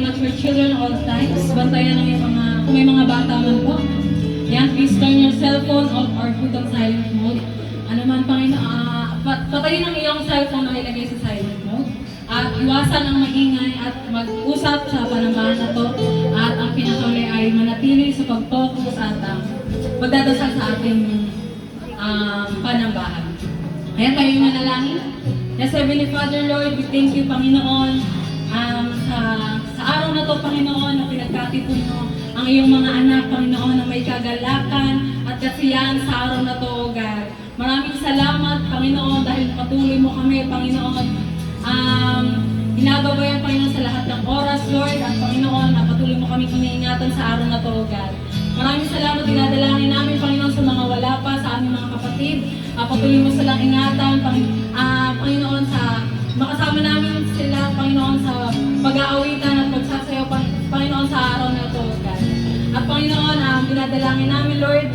not your children all times. Bantayan ng kung may mga bata man po. Yan, please turn your cellphone off or put on silent mode. Ano man, Panginoon, patayin ang iyong cellphone na ilagay sa silent mode. At iwasan ang maingay at mag-usap sa panambahan na to. At ang pinakahuli ay manatili sa pag-focus at magdadasal sa ating panambahan. Kaya tayo yung manalangin. Yes, Heavenly Father, Lord, we thank you, Panginoon, sa araw na to, Panginoon, na pinagkatipon mo ang iyong mga anak, Panginoon, na may kagalakan at kasiyahan sa araw na to, O God. Maraming salamat, Panginoon, dahil patuloy mo kami, Panginoon, ginagabayan, Panginoon, sa lahat ng oras, Lord, at Panginoon, na patuloy mo kami iniingatan sa araw na to, O God. Maraming salamat, dinadalangin namin, Panginoon, sa mga wala pa, sa aming mga kapatid. Patuloy mo silang ingatan, Panginoon, sa makasama namin sila, Panginoon, sa pag-aawitan at pagsasayaw, Panginoon, sa araw na ito, God. At Panginoon, dinadalangin namin, Lord,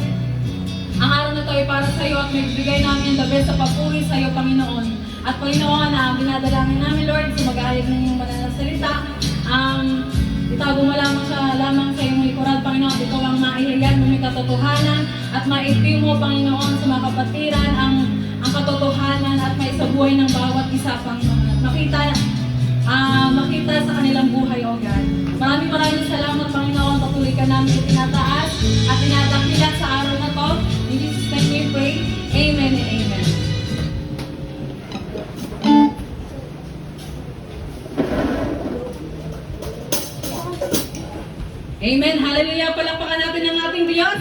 ang araw na ito ay para sa iyo at may bigay namin the best sa papuri sa iyo, Panginoon. At Panginoon, dinadalangin namin, Lord, sa mag-aayag ng iyong banal na salita, itago mo lamang sa iyong likuran, Panginoon, at ikaw ang maihayag mo may katotohanan at maipim mo, Panginoon, sa mga kapatiran ang katotohanan at maisabuhay ng bawat isa, Panginoon. At makita sa kanilang buhay, O God. Maraming salamat, Panginoon. Patuloy ka namin itinataas at tinatakilan sa araw na to. In Jesus' name we pray. Amen and amen. Amen. Hallelujah. Palakpakan natin ang ating Diyos.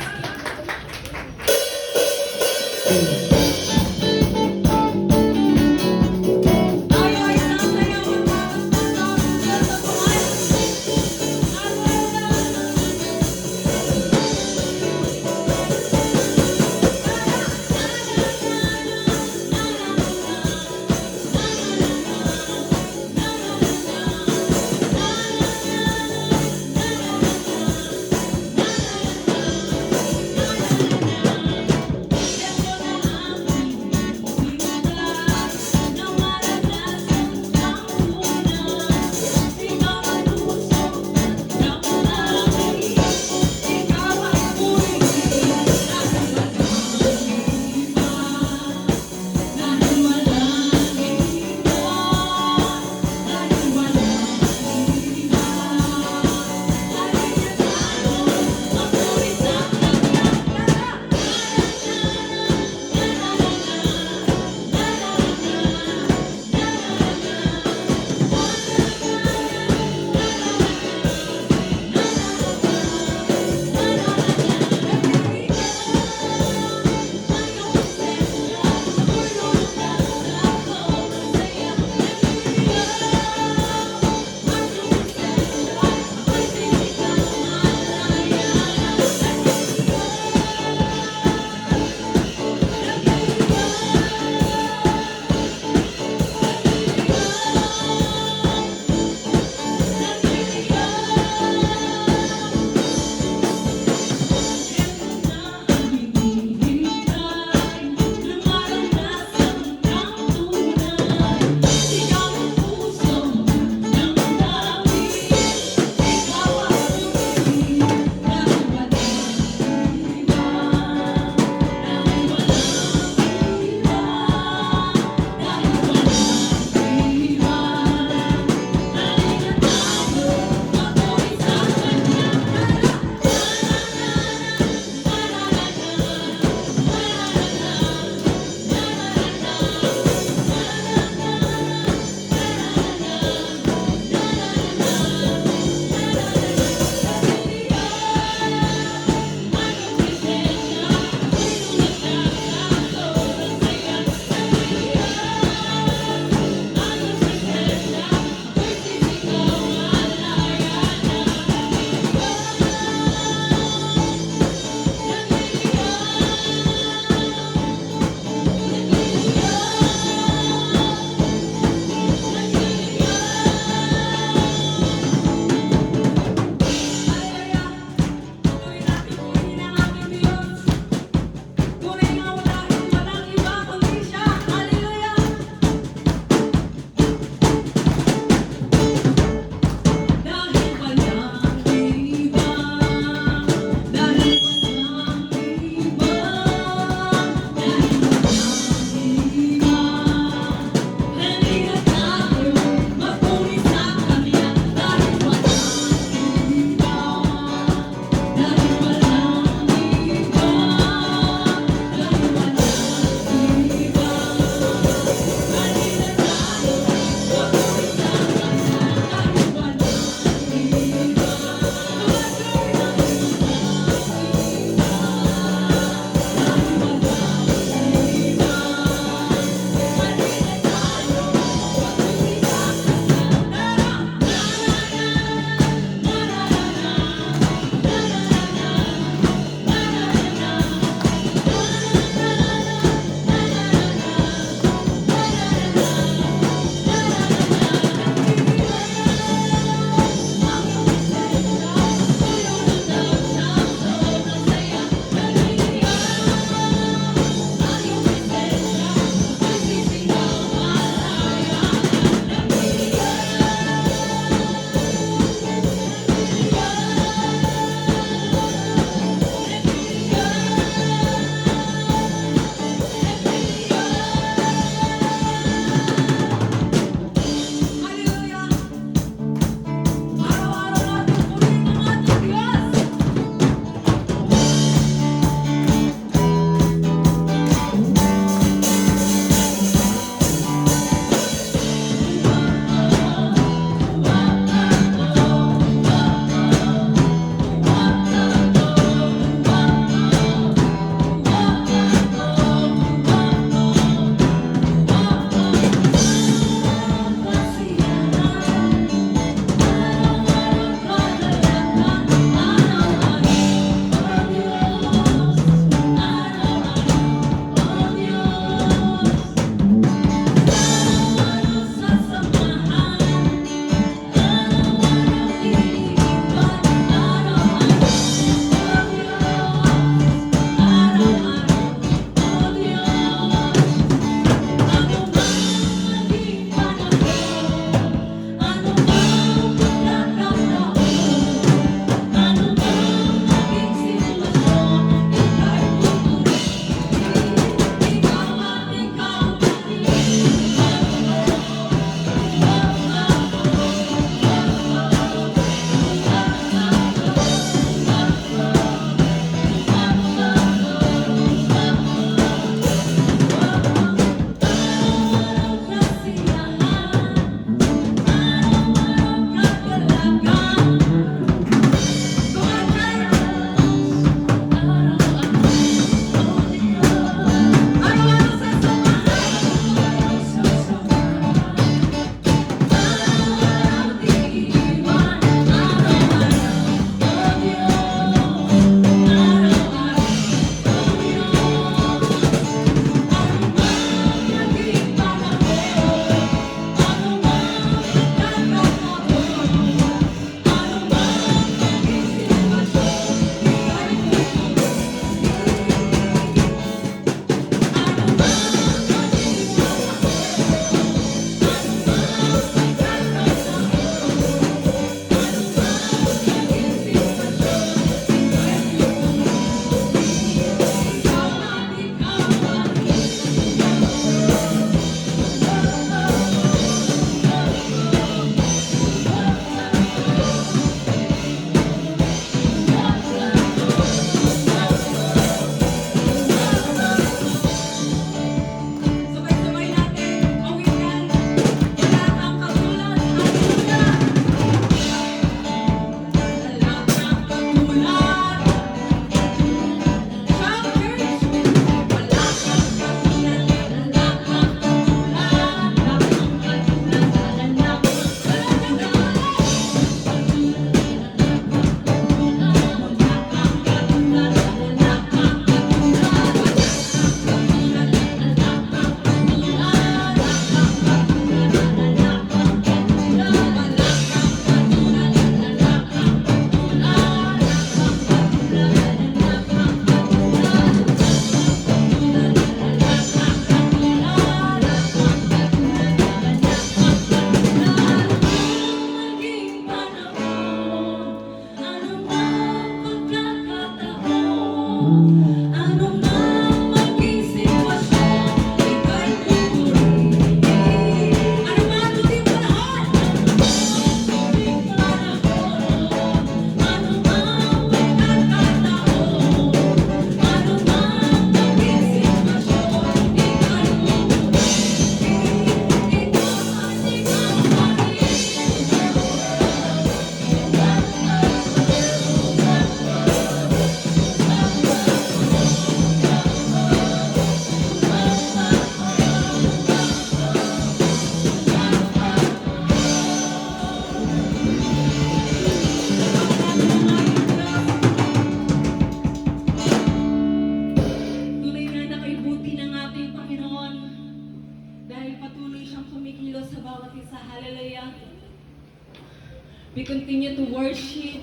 continue to worship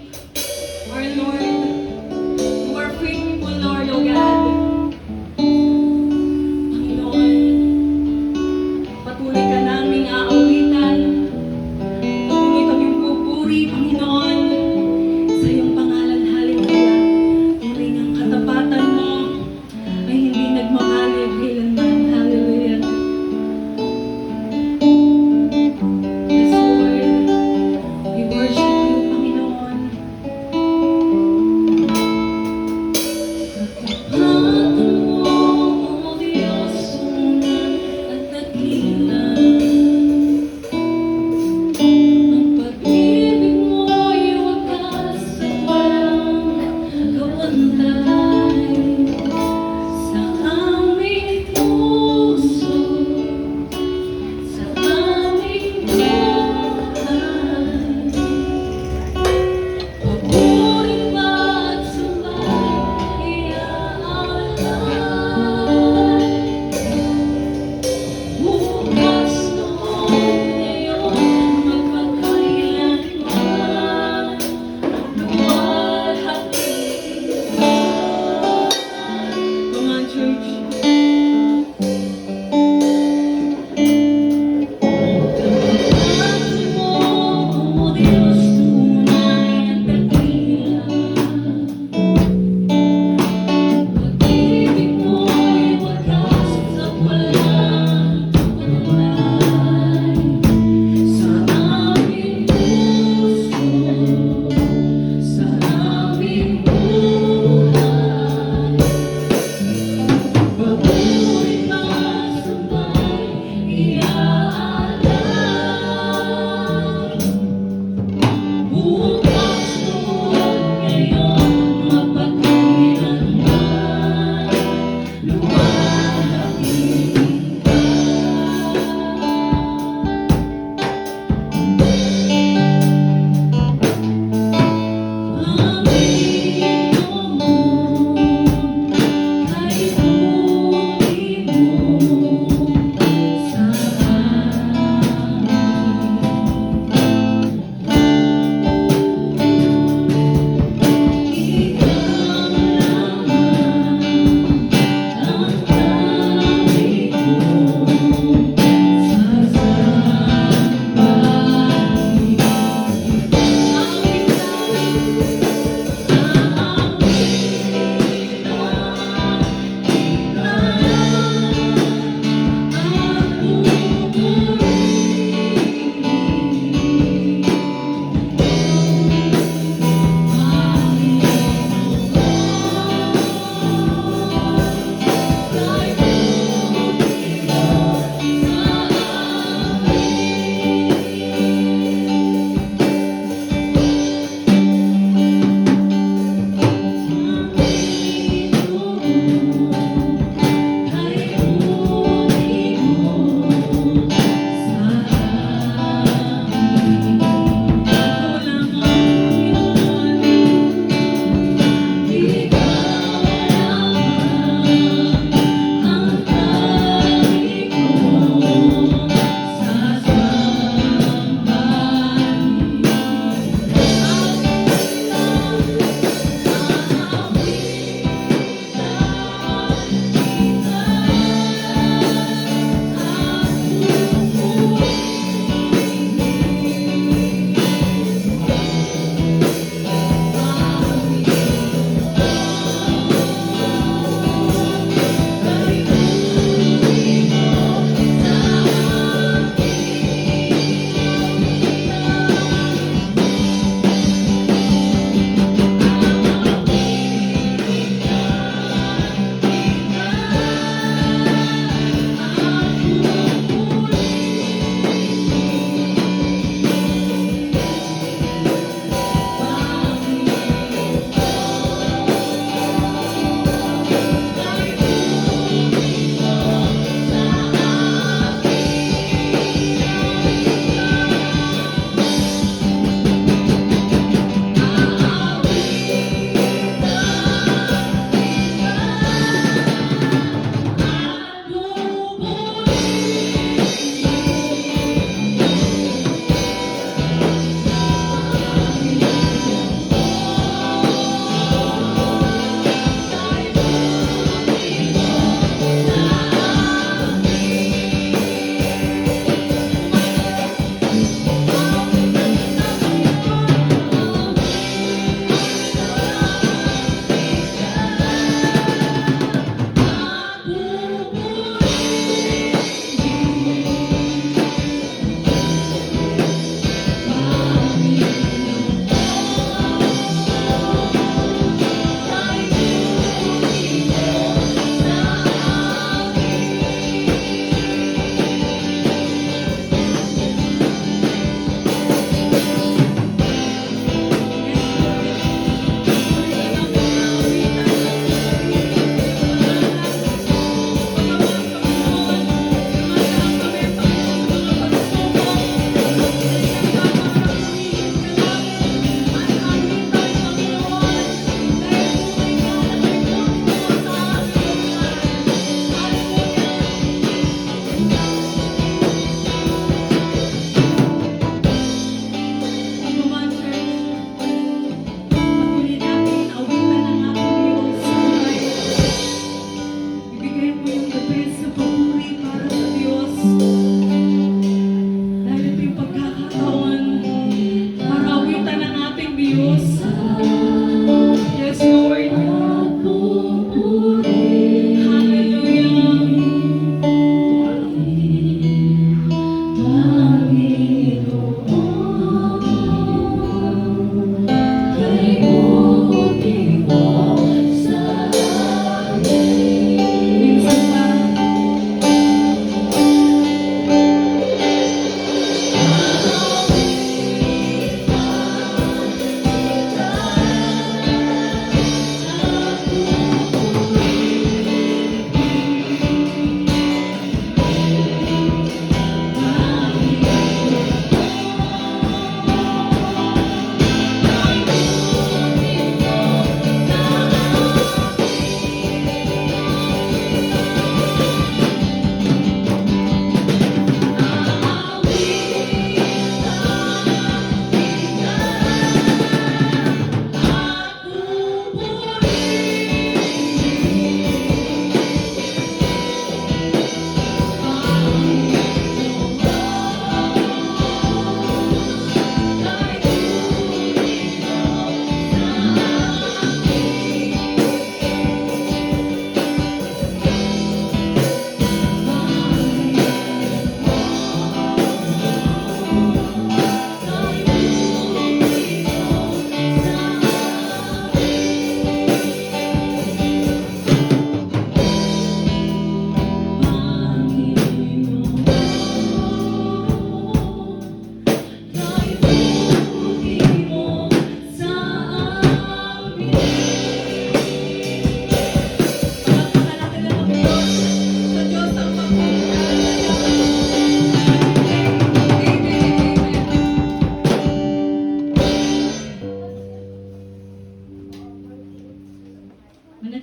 our Lord, who are faithful, Lord, O God. Panginoon, patuloy ka naming aawitan. Patuloy kaming pupuri, Panginoon, sa iyong pangalan. Hallelujah. Puri ng katapatan mo ay hindi nagmamalib kailanman. Hallelujah. Yes, Lord. We worship you, Panginoon. Katapatan mo, O Diyos, unang at dakilan. Ang pag-ibig mo'y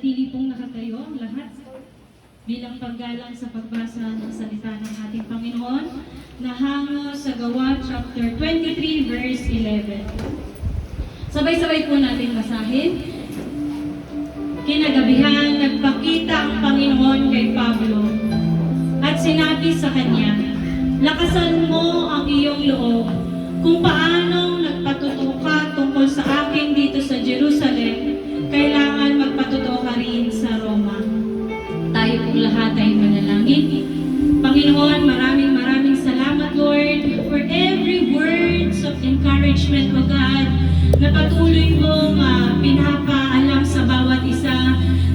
manatili pong nakatayo ang lahat bilang paggalang sa pagbasa ng salita ng ating Panginoon na hango sa Gawa chapter 23 verse 11. Sabay-sabay po natin basahin. Kinagabihan, nagpakita ang Panginoon kay Pablo at sinabi sa kanya, "Lakasan mo ang iyong loob kung paanong nagpatuto ka tungkol sa akin dito sa Jerusalem, kailangan magpatuto ka rin sa Roma." Tayo pong lahat ay manalangin. Panginoon, maraming salamat, Lord, for every words of encouragement, O God, na patuloy mong pinapaalam sa bawat isa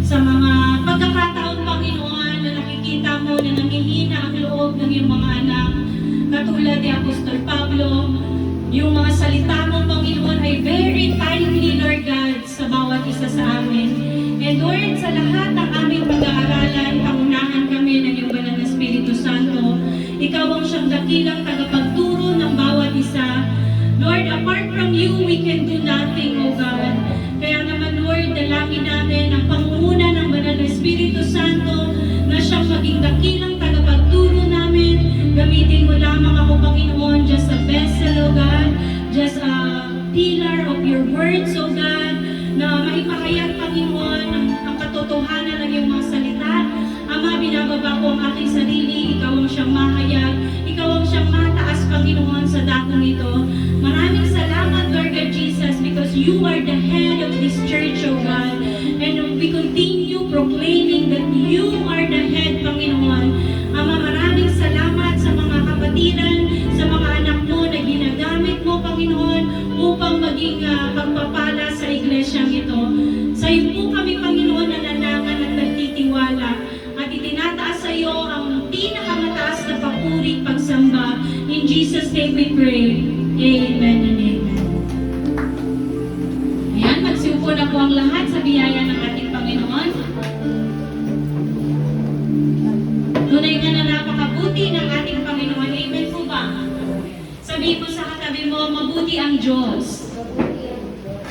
sa mga pagkakataon, Panginoon, na nakikita mo na nangihina ang loob ng iyong mga anak. Katulad ni Apostol Pablo, yung mga salita mo, Panginoon, ay very timely, Lord God, sa bawat isa sa amin. And Lord, sa lahat ng aming pag-aaralan, pangunahan kami ng iyong banal na Espiritu Santo. Ikaw ang siyang dakilang tagapagturo ng bawat isa. Lord, apart from you, we can do nothing, O God. Kaya naman, Lord, dalangin namin ang pangunguna ng banal na Espiritu Santo na siyang maging dakilang tagapagturo namin. Gamitin mo lamang ako, Panginoon, just a vessel, O God, just a pillar of your words, O God, na maipahayag, Panginoon, ang katotohanan ng iyong mga salita. Ama, binababa ko ang aking sarili, ikaw ang siyang mahayag, ikaw ang siyang mataas, Panginoon, sa dakong ito. Maraming salamat, Lord God Jesus, because you are the head of this church, O God. And we continue proclaiming that you are the head, Panginoon. Ama, maraming salamat sa mga kapatiran, sa mga anak mo na ginagamit mo, Panginoon, upang maging pagpapala sa iglesyang ito. Sa iyo po kami, Panginoon, nananangan at nagtitiwala at itinataas sa iyo ang pinakamataas na papuri, pagsamba. In Jesus' name we pray. Amen and amen. Ayan, magsiupo na po ang lahat sa biyaya ng ating Panginoon. Tunay nga na napakabuti ng ating Panginoon. Amen po ba? Sabihin mo sa katabi mo, mabuti ang Diyos.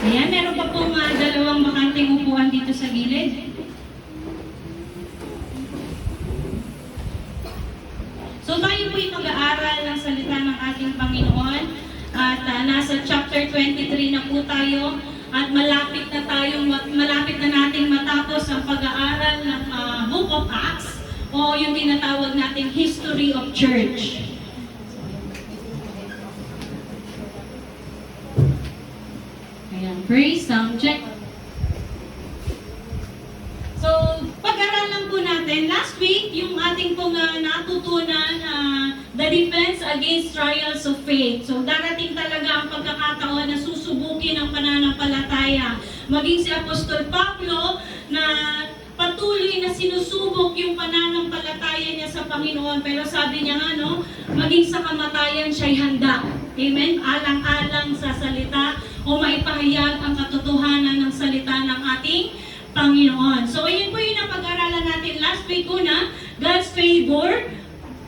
Ayan, meron pa pong dalawang bakanting upuan dito sa gilid. So tayo po'y mag-aaral ng salita ng ating Panginoon at nasa chapter 23 na po tayo at malapit na nating matapos ang pag-aaral ng Book of Acts o yung tinatawag nating History of Church. Ayan, praise, sound check. So, pag-aralan po natin, last week, yung ating pong natutunan, the defense against trials of faith. So, darating talaga ang pagkakataon na susubukin ang pananampalataya. Maging si Apostol Pablo na patuloy na sinusubok yung pananampalataya niya sa Panginoon. Pero sabi niya nga, no, maging sa kamatayan siya'y handa. Amen? Alang-alang sa salita o maipahayag ang katotohanan ng salita ng ating Panginoon. So, ayun po yung napag-aralan natin last week. Una, God's favor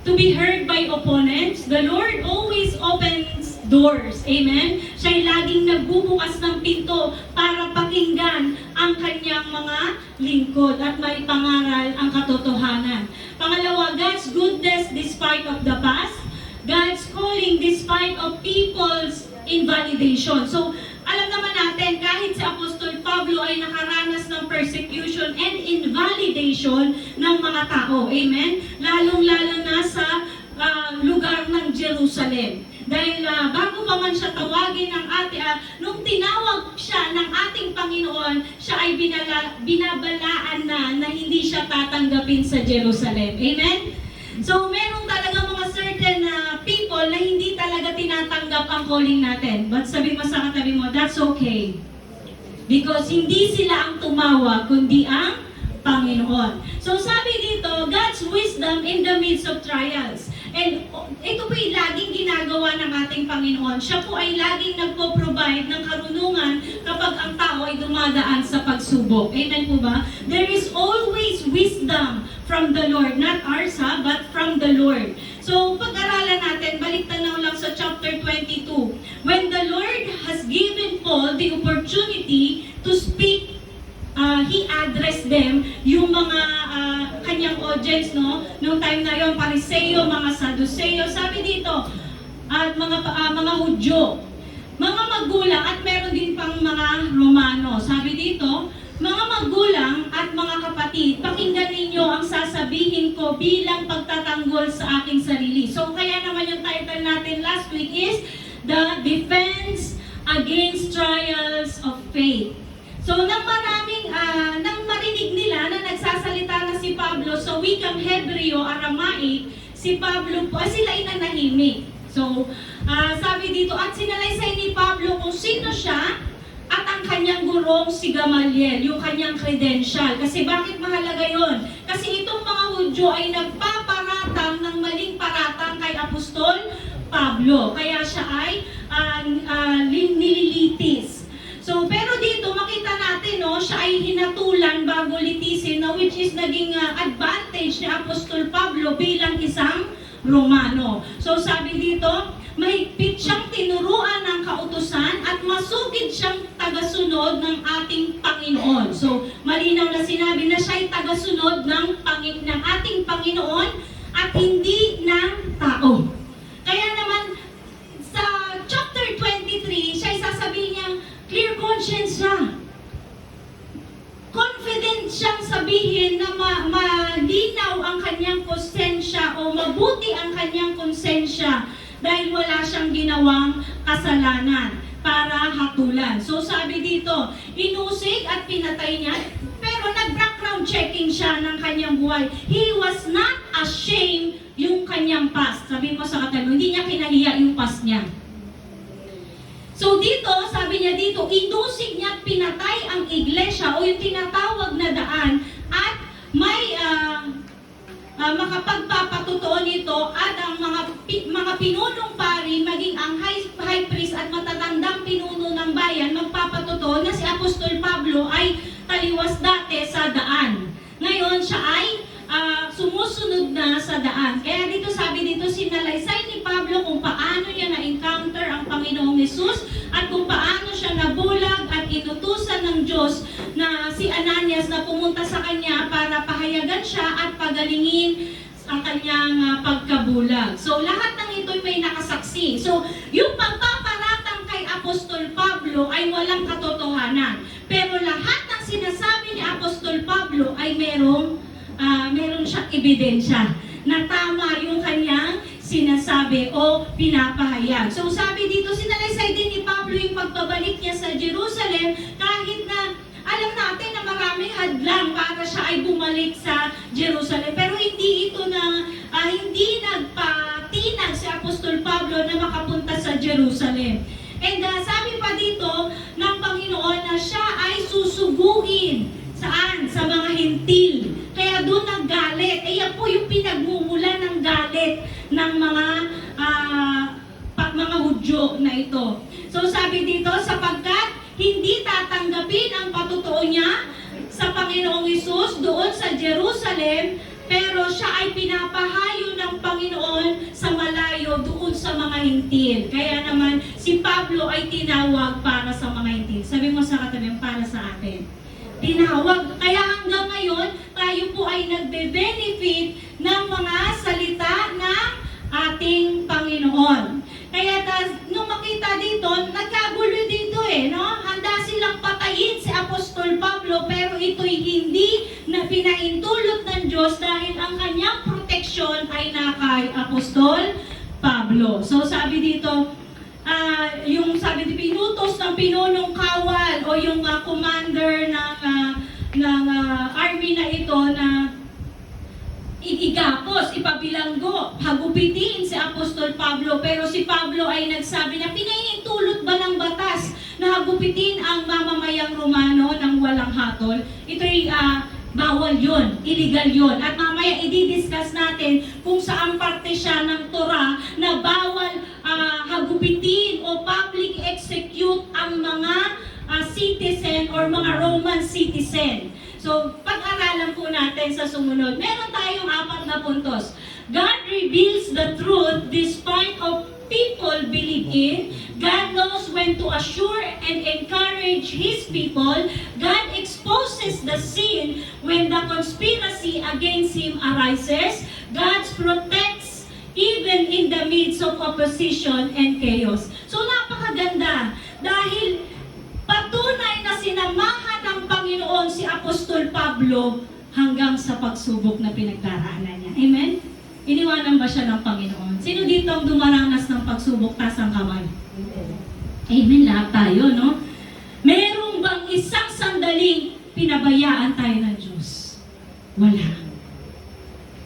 to be heard by opponents. The Lord always opens doors. Amen? Siya'y laging nagbubukas ng pinto para pakinggan ang kanyang mga lingkod at may pangaral ang katotohanan. Pangalawa, God's goodness despite of the past. God's calling despite of people's invalidation. So, alam naman natin, kahit si Apostol Pablo ay nakaranas ng persecution and invalidation ng mga tao. Amen? Lalong-lalo na sa lugar ng Jerusalem. Dahil bago pa man siya tawagin ng nung tinawag siya ng ating Panginoon, siya ay binabalaan na hindi siya tatanggapin sa Jerusalem. Amen? So, meron talaga mga certain people na hindi talaga tinatanggap ang calling natin. But sabi mo sa katabi mo, that's okay. Because hindi sila ang tumawag, kundi ang Panginoon. So, sabi dito, God's wisdom in the midst of trials. And ito po ay laging ginagawa ng ating Panginoon. Siya po ay laging nagpo-provide ng karunungan kapag ang tao ay dumadaan sa pagsubok. Amen po ba? There is always wisdom from the Lord. Not ours, but from the Lord. So, pag-aralan natin, balik tanaw lang sa chapter 22. When the Lord has given Paul the opportunity to speak he addressed them, yung mga kanyang audience, no? Noong time na yon, Pariseo, mga Saduseo, sabi dito, at mga Hudyo, mga magulang, at meron din pang mga Romano. Sabi dito, mga magulang at mga kapatid, pakinggan ninyo ang sasabihin ko bilang pagtatanggol sa aking sarili. So kaya naman yung title natin last week is The Defense Against Trials of Faith. So nang marinig nila na nagsasalita na si Pablo sa wikang Hebreo, Aramaic, si Pablo po, sila ay nanahimik. So sabi dito, at sinalaysay ni Pablo kung sino siya, at ang kanyang gurong si Gamaliel, yung kanyang credential. Kasi bakit mahalaga yon? Kasi itong mga Hudyo ay nagpaparatang ng maling paratang kay Apostol Pablo. Kaya siya ay nililitis. So, pero dito makita natin, no, siya ay hinatulan bago litisin, na which is naging advantage ni Apostol Pablo bilang isang Romano. So, sabi dito, mahigpit siyang tinuruan ng kautusan at masugid siyang tagasunod ng ating Panginoon. So, malinaw na sinabi na siya ay tagasunod ng ating Panginoon at hindi ng tao. Kaya naman, sa chapter 23, siya ay sasabihin niyang clear conscience siya. Confident siyang sabihin na malinaw ang kanyang konsensya o mabuti ang kanyang konsensya dahil wala siyang ginawang kasalanan para hatulan. So sabi dito, inusig at pinatay niya, pero nag-background checking siya ng kanyang buhay. He was not ashamed yung kanyang past. Sabi mo sa Katalog, hindi niya kinahiya yung past niya. So dito, sabi niya dito, inusig niya at pinatay ang iglesia o yung tinatawag na daan at may makapagpapatutuo nito at ang mga pinunong pari, maging ang high priest at matatandang pinuno ng bayan, magpapatutuo na si Apostol Pablo ay taliwas dati sa daan. Ngayon, siya ay sumusunod na sa daan. Kaya dito sabi dito, sinalaysay ni Pablo kung paano niya na-encounter ang Panginoong Hesus at kung paano siya nabulag at inutusan ng Diyos na si Ananias na pumunta sa kanya para pahayagan siya at pagalingin ang kanyang pagkabulag. So lahat ng ito'y may nakasaksi. So yung pagpaparatang kay Apostol Pablo ay walang katotohanan. Pero lahat ng sinasabi ni Apostol Pablo ay meron siyang ebidensya na tama yung kanyang sinasabi o pinapahayag. So sabi dito, sinalaysay din ni Pablo yung pagpabalik niya sa Jerusalem kahit na alam natin na maraming hadlang para siya ay bumalik sa Jerusalem. Pero hindi nagpatinag si Apostol Pablo na makapunta sa Jerusalem. And sabi pa dito ng Panginoon na siya ay susuguin. Saan? Sa mga hintil. Kaya doon naggalit. Yan po yung pinagmumulan ng galit ng mga Hudyo na ito. So sabi dito, sapagkat hindi tatanggapin ang patutuo niya sa Panginoong Hesus doon sa Jerusalem, pero siya ay pinapahayo ng Panginoon sa malayo doon sa mga hintil. Kaya naman, si Pablo ay tinawag para sa mga hintil. Sabi mo sa katabi, para sa atin. Tinawag. Kaya hanggang ngayon, tayo po ay nagbe-benefit ng mga salita ng ating Panginoon. Kaya nung makita dito, nagkagulo dito no? Handa silang patayin si Apostol Pablo, pero ito'y hindi na pinaintulot ng Diyos dahil ang kanyang proteksyon ay nakay Apostol Pablo. So sabi dito, yung sabi di pinutos ng pinunong kawal o yung commander ng army na ito na igapos, ipabilanggo, hagupitin si Apostol Pablo, pero si Pablo ay nagsabi na pinaintulot ba ng batas na hagupitin ang mamamayang Romano ng walang hatol? Ito'y bawal yun, illegal yun. At mamaya i-discuss natin kung saan parte siya ng Torah na bawal hagupitin o public execute ang mga citizen or mga Roman citizen. So, pag-aralan po natin sa sumunod. Meron tayong 4 na puntos. God reveals the truth despite of people believe in. God knows when to assure and encourage His people. God exposes the sin when the conspiracy against Him arises. God protects even in the midst of opposition and chaos. So napakaganda dahil patunay na sinamahan ng Panginoon si Apostol Pablo hanggang sa pagsubok na pinagdaraanan niya. Amen? Iniwanan ba siya ng Panginoon? Sino dito ang dumaranas ng pagsubok, taas ang kamay? Amen, lahat tayo, no? Merong bang isang sandaling pinabayaan tayo ng Diyos? Wala.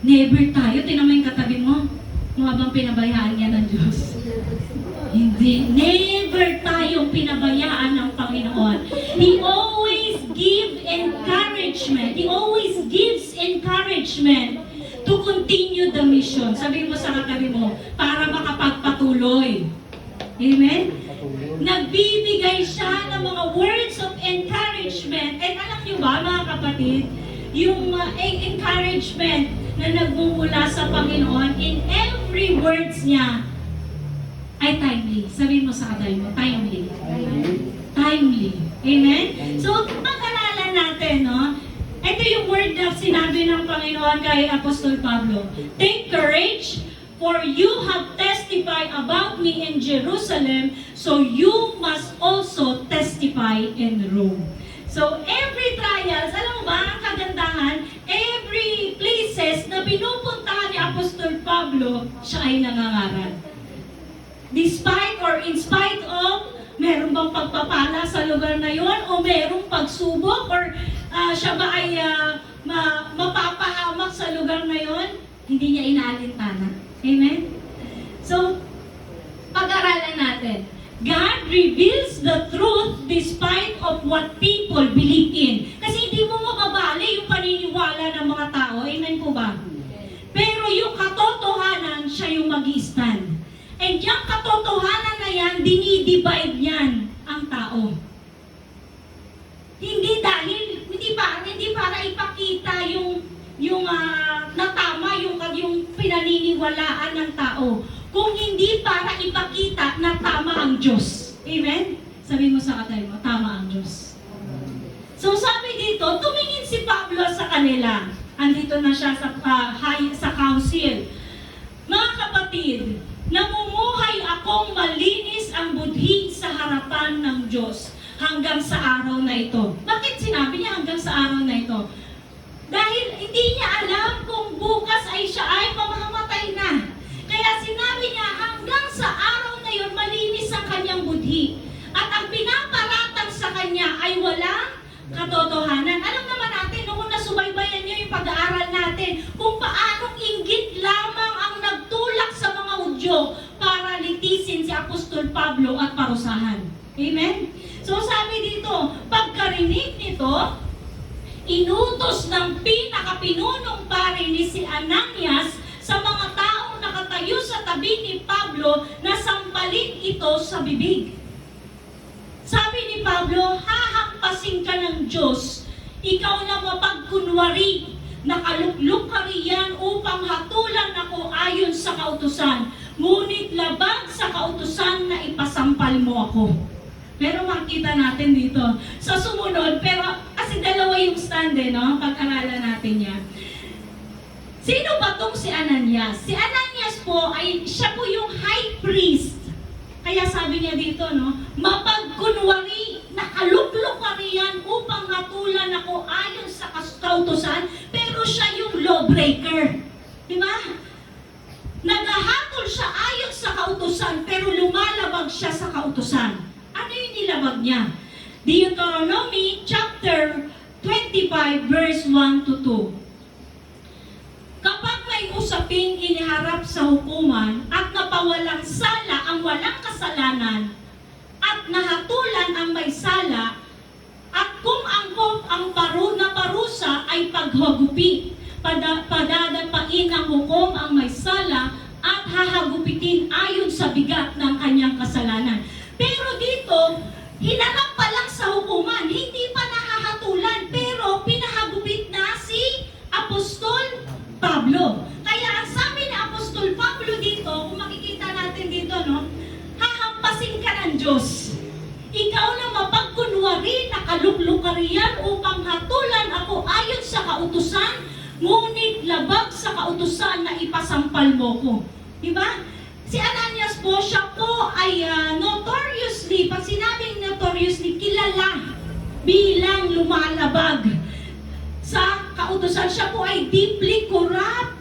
Never tayo. Tingnan mo yung katabi mo. Mga bang pinabayaan niya ng Diyos? Hindi. Never tayong pinabayaan ng Panginoon. He always gives encouragement. He always gives encouragement to continue the mission. Sabi mo sa katabi mo, para makapagpatuloy. Amen? Nagbibigay siya ng mga words of encouragement. And alam niyo ba, mga kapatid, yung encouragement na nagmumula sa Panginoon, in every words niya, ay timely. Sabihin mo sa katabi mo, timely. Timely. Amen? So, pag-aralan natin, no? Ito yung word na sinabi ng Panginoon kay Apostol Pablo. Take courage, for you have testified about me in Jerusalem, so you must also testify in Rome. So, every trials, alam mo ba, ang kagandahan, every places na pinupuntahan ni Apostol Pablo, siya ay nangangaral. Despite or in spite of, meron bang pagpapala sa lugar na yon o merong pagsubok or siya ba ay mapapahamak sa lugar na yon, hindi niya inaalintana. Amen? So, pag-aralan natin. God reveals the truth despite of what people believe in. Kasi hindi mo mababali yung paniniwala ng mga tao. Amen po ba? Pero yung katotohanan, siya yung mag-i-stand. And yung katotohanan na yan, dinidivide yan ang tao. Hindi para ipakita yung natama yung pinaniniwalaan ng tao. Kung hindi para ipakita na tama ang Diyos. Amen? Sabi mo sa katabi mo, tama ang Diyos. So sabi dito, tumingin si Pablo sa kanila. Andito na siya sa council. Mga kapatid, namumuhay akong malinis ang budhi sa harapan ng Diyos hanggang sa araw na ito. Bakit sinabi niya hanggang sa araw na ito? Dahil hindi niya alam kung bukas ay siya ay mamamatay na. Kaya sinabi niya hanggang sa araw na yun, malinis ang kanyang budhi. At ang pinaparatang sa kanya ay walang katotohanan. Alam naman natin, noong nasubaybayan niyo yung pag-aaral natin, kung paanong inggit lamang ang nagtulak sa mga Hudyo para litisin si Apostol Pablo at parusahan. Amen? So sabi dito, pagkarinig nito, inutos ng pinakapinunong pare ni si Ananias sa mga taong nakatayo sa tabi ni Pablo na sampalin ito sa bibig. Sabi ni Pablo, hahampasin ka ng Diyos, ikaw na mapagkunwari, nakaluklok ka riyan upang hatulan ako ayon sa kautusan, ngunit labag sa kautusan na ipasampal mo ako. Pero makita natin dito, sa sumunod, pero kasi dalawa yung stand no? Pag-aralan natin niya. Sino ba tong si Ananias? Si Ananias po, siya po yung high priest. Kaya sabi niya dito, no? Mapagkunwari, nakaluklok ka riyan upang hatulan ako ayon sa kautusan, pero siya yung lawbreaker. Di ba? Naghahatol siya ayon sa kautusan, pero lumalabag siya sa kautusan. Ano yung nilabag niya? Deuteronomy chapter 25 verse 1 to 2. Kapag may usaping iniharap sa hukuman at napawalang sala ang walang kasalanan at nahatulan ang may sala at kung ang parusa ay paghagupi, padadapain ng hukom ang may sala at hahagupitin ayon sa bigat ng kanyang kasalanan. Pero dito, hinarap pa lang sa hukuman, hindi pa nahahatulan, pero pinahagupit na si Apostol Pablo. Kaya ang sabi ni Apostol Pablo dito, kung makikita natin dito, no, hahampasin ka ng ka riyan upang hatulan ako ayon sa kautusan, ngunit labag sa kautusan na ipasampal mo ko. Diba? Si Ananias po, siya po ay notoriously, pag sinabing notoriously, kilala bilang lumalabag sa kautusan. Siya po ay deeply corrupt.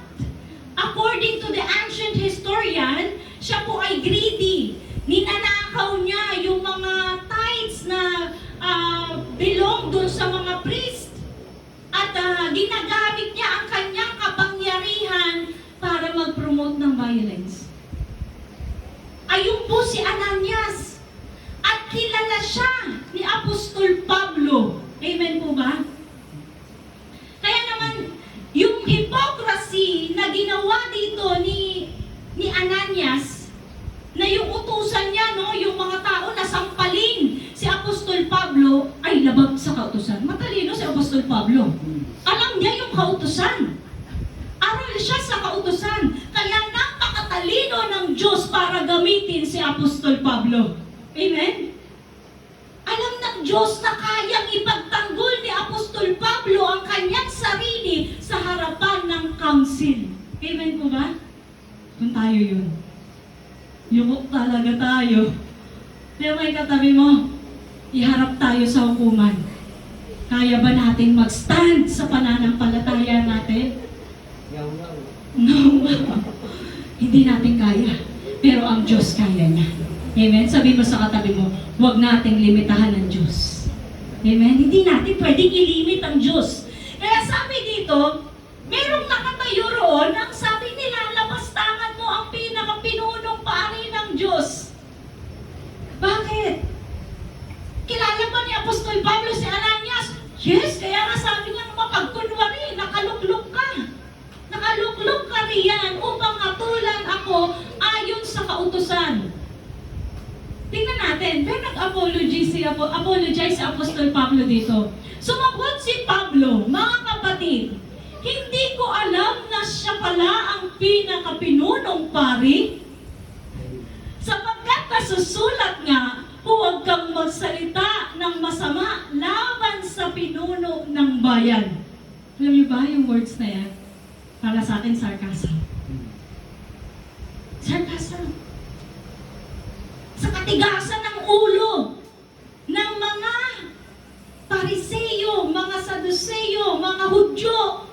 According to the ancient historian, siya po ay greedy. Ninanakaw niya yung mga tithes na belong dun sa mga priest. At ginagamit niya ang kanyang kapangyarihan para mag-promote ng violence. Ayun po si Ananias. At kilala siya ni Apostol Pablo. Amen po ba? Kaya naman, yung hypocrisy na ginawa dito ni Ananias, na yung utusan niya, no, yung mga tao na sampalin si Apostol Pablo, ay labag sa kautusan. Matalino si Apostol Pablo. Alam niya yung kautusan. Aral siya sa kautusan. Kaya napakatalino ng Diyos para gamitin si Apostol Pablo. Amen? Alam ng Diyos na kayang ipagtanggol ni Apostol Pablo ang kanyang sarili sa harapan ng council. Amen po ba? Kung tayo yun. Yumok talaga tayo. Pero may katabi mo, iharap tayo sa hukuman. Kaya ba natin mag-stand sa pananampalataya natin? No. Hindi natin kaya. Pero ang Diyos kaya niya. Amen? Sabi mo sa katabi mo, huwag nating limitahan ng Diyos. Amen? Hindi natin pwedeng ilimit ang Diyos. Kaya sabi dito, merong nakatayo roon, ang sabi nila, lapastangan mo ang pinakapinunong pari ng Diyos. Bakit? Kilala ba ni Apostol Pablo si Ananias? Yes, kaya nga sabi niya, mapagkunwari, nakaluklok ka. Nakaluklok ka riyan upang hatulan ako ayon sa kautusan. Tingnan natin, pero nag-apologize si Apostol Pablo dito. Sumagot si Pablo, mga kapatid, hindi ko alam na siya pala ang pinakapinunong pari. Sapagkat nasusulat nga, huwag kang magsalita ng masama laban sa pinuno ng bayan. Alam niyo ba yung words na yan? Para sa akin, sarcasm. Sarcasm. Sa katigasan ng ulo ng mga Pariseyo, mga Saduseyo, mga Hudyo.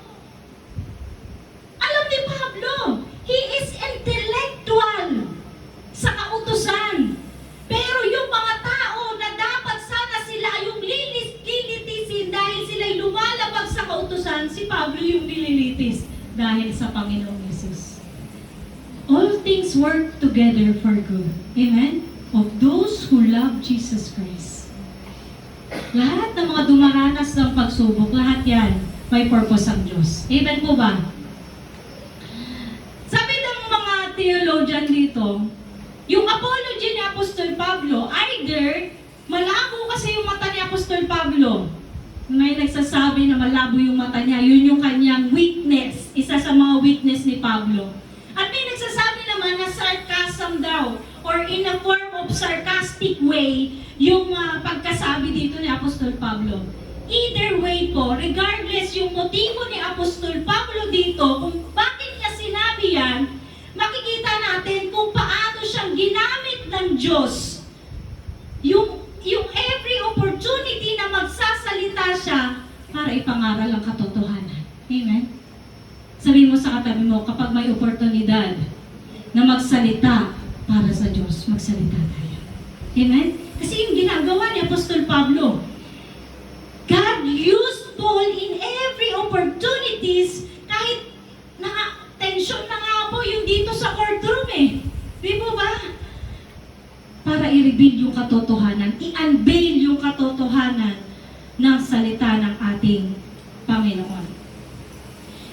Alam ni Pablo, he is intellectual sa kautusan. Pero yung mga tao na dapat sana sila yung lilitisin dahil sila'y lumalabag sa kautusan, si Pablo yung nililitis dahil sa Panginoong Yesus. All things work together for good. Amen? Of those who love Jesus Christ. Lahat ng mga dumaranas ng pagsubok, lahat yan, may purpose ang Diyos. Amen po ba? Sabi ng mga theologian dito, yung apology ni Apostol Pablo, either malabo kasi yung mata ni Apostol Pablo. May nagsasabi na malabo yung mata niya, yun yung kanyang weakness, isa sa mga weakness ni Pablo. At may nagsasabi naman na sarcasm daw, or in a form of sarcastic way, yung pagkasabi dito ni Apostol Pablo. Either way po, regardless yung motibo ni Apostol Pablo dito, kung bakit niya sinabi yan, makikita natin kung paano siyang ginamit ng Diyos. Yung every opportunity na magsasalita siya para ipangaral ang katotohanan. Amen? Sabihin mo sa katabi mo, kapag may oportunidad na magsalita para sa Diyos, magsalita tayo. Amen? Kasi yung ginagawa ni Apostol Pablo, God used Paul in every opportunities, kahit naka-tension na nga po yung dito sa courtroom eh. Di mo ba? Para i-reveal yung katotohanan, i-unveil yung katotohanan ng salita ng ating Panginoon.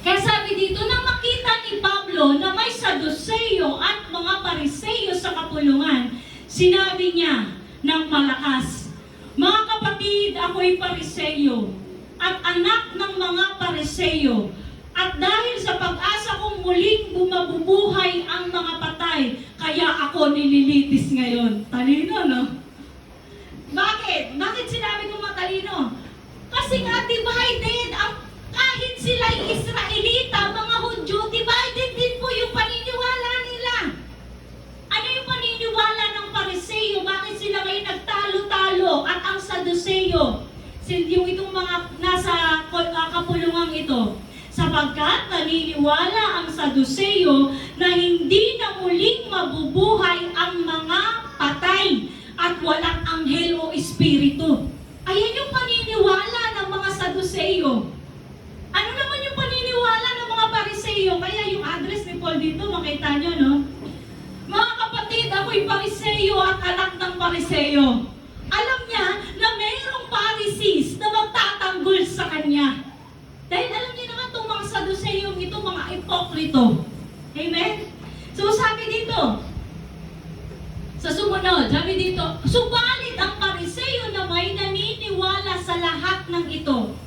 Kaya sabi dito, nang makita ni Pablo na may Saduseyo at mga Pariseyo sa kapulungan, sinabi niya ng malakas, mga kapatid, ako'y Pariseyo at anak ng mga Pariseyo. At dahil sa pag-asa kong muling bumabubuhay ang mga patay, kaya ako nililitis ngayon. Talino, no? Bakit? Bakit sinabi kong matalino? Kasi nga divided, kahit sila Israelita, mga Hudyo, divided din po yung paniniwala nila. Ano yung paniniwala ng Pariseo? Bakit sila ngayon nagtalo-talo? At ang Saduceo, yung itong mga nasa kapulungan ito, sapagkat naniniwala ang Saduceo na hindi na muling mabubuhay ang mga patay at walang anghel o espiritu. Ayan yung paniniwala ng mga Saduceo. Ano naman yung paniniwala ng mga Pariseo? Kaya yung address ni Paul dito, makita nyo, no? Mga kapatid, ako'y Pariseo at anak ng Pariseo. Alam niya na mayroong Pharisees na magtatanggol sa kanya. Dahil alam niya naman itong mga Saduceo, ito mga ipokrito. Amen? So sabi dito, sa sumunod, sabi dito, subalit ang Pariseo na may naniniwala sa lahat ng ito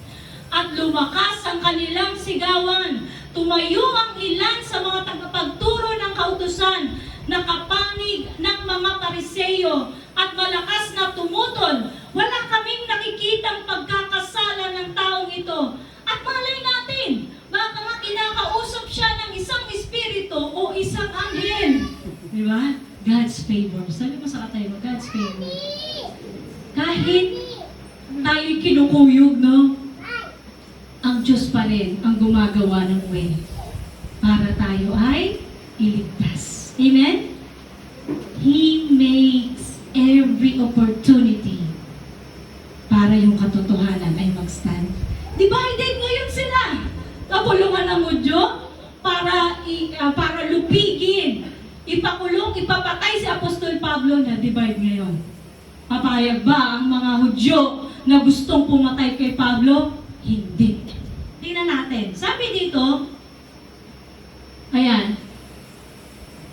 at lumakas ang kanilang sigawan. Tumayo ang ilan sa mga tagapagturo ng kautusan na kapanig ng mga Pariseo at malakas na tumutol. Wala kaming nakikitang pagkakasala ng taong ito. At malay natin, baka nga kinakausap siya ng isang espiritu o isang anghel. Di ba? God's favor. Sabi mo sa katay mo, God's favor. Kahit tayo'y kinukuyog, no? Ang Diyos pa rin ang gumagawa ng way para tayo ay iligtas. Amen? He makes every opportunity para yung katotohanan ay mag-stand. Divided ngayon sila. Kapulungan ng Hudyo para lupigin, ipakulong, ipapatay si Apostol Pablo na divide ngayon. Papayag ba ang mga Hudyo na gustong pumatay kay Pablo? Hindi. Tingnan natin. Sabi dito, ayan,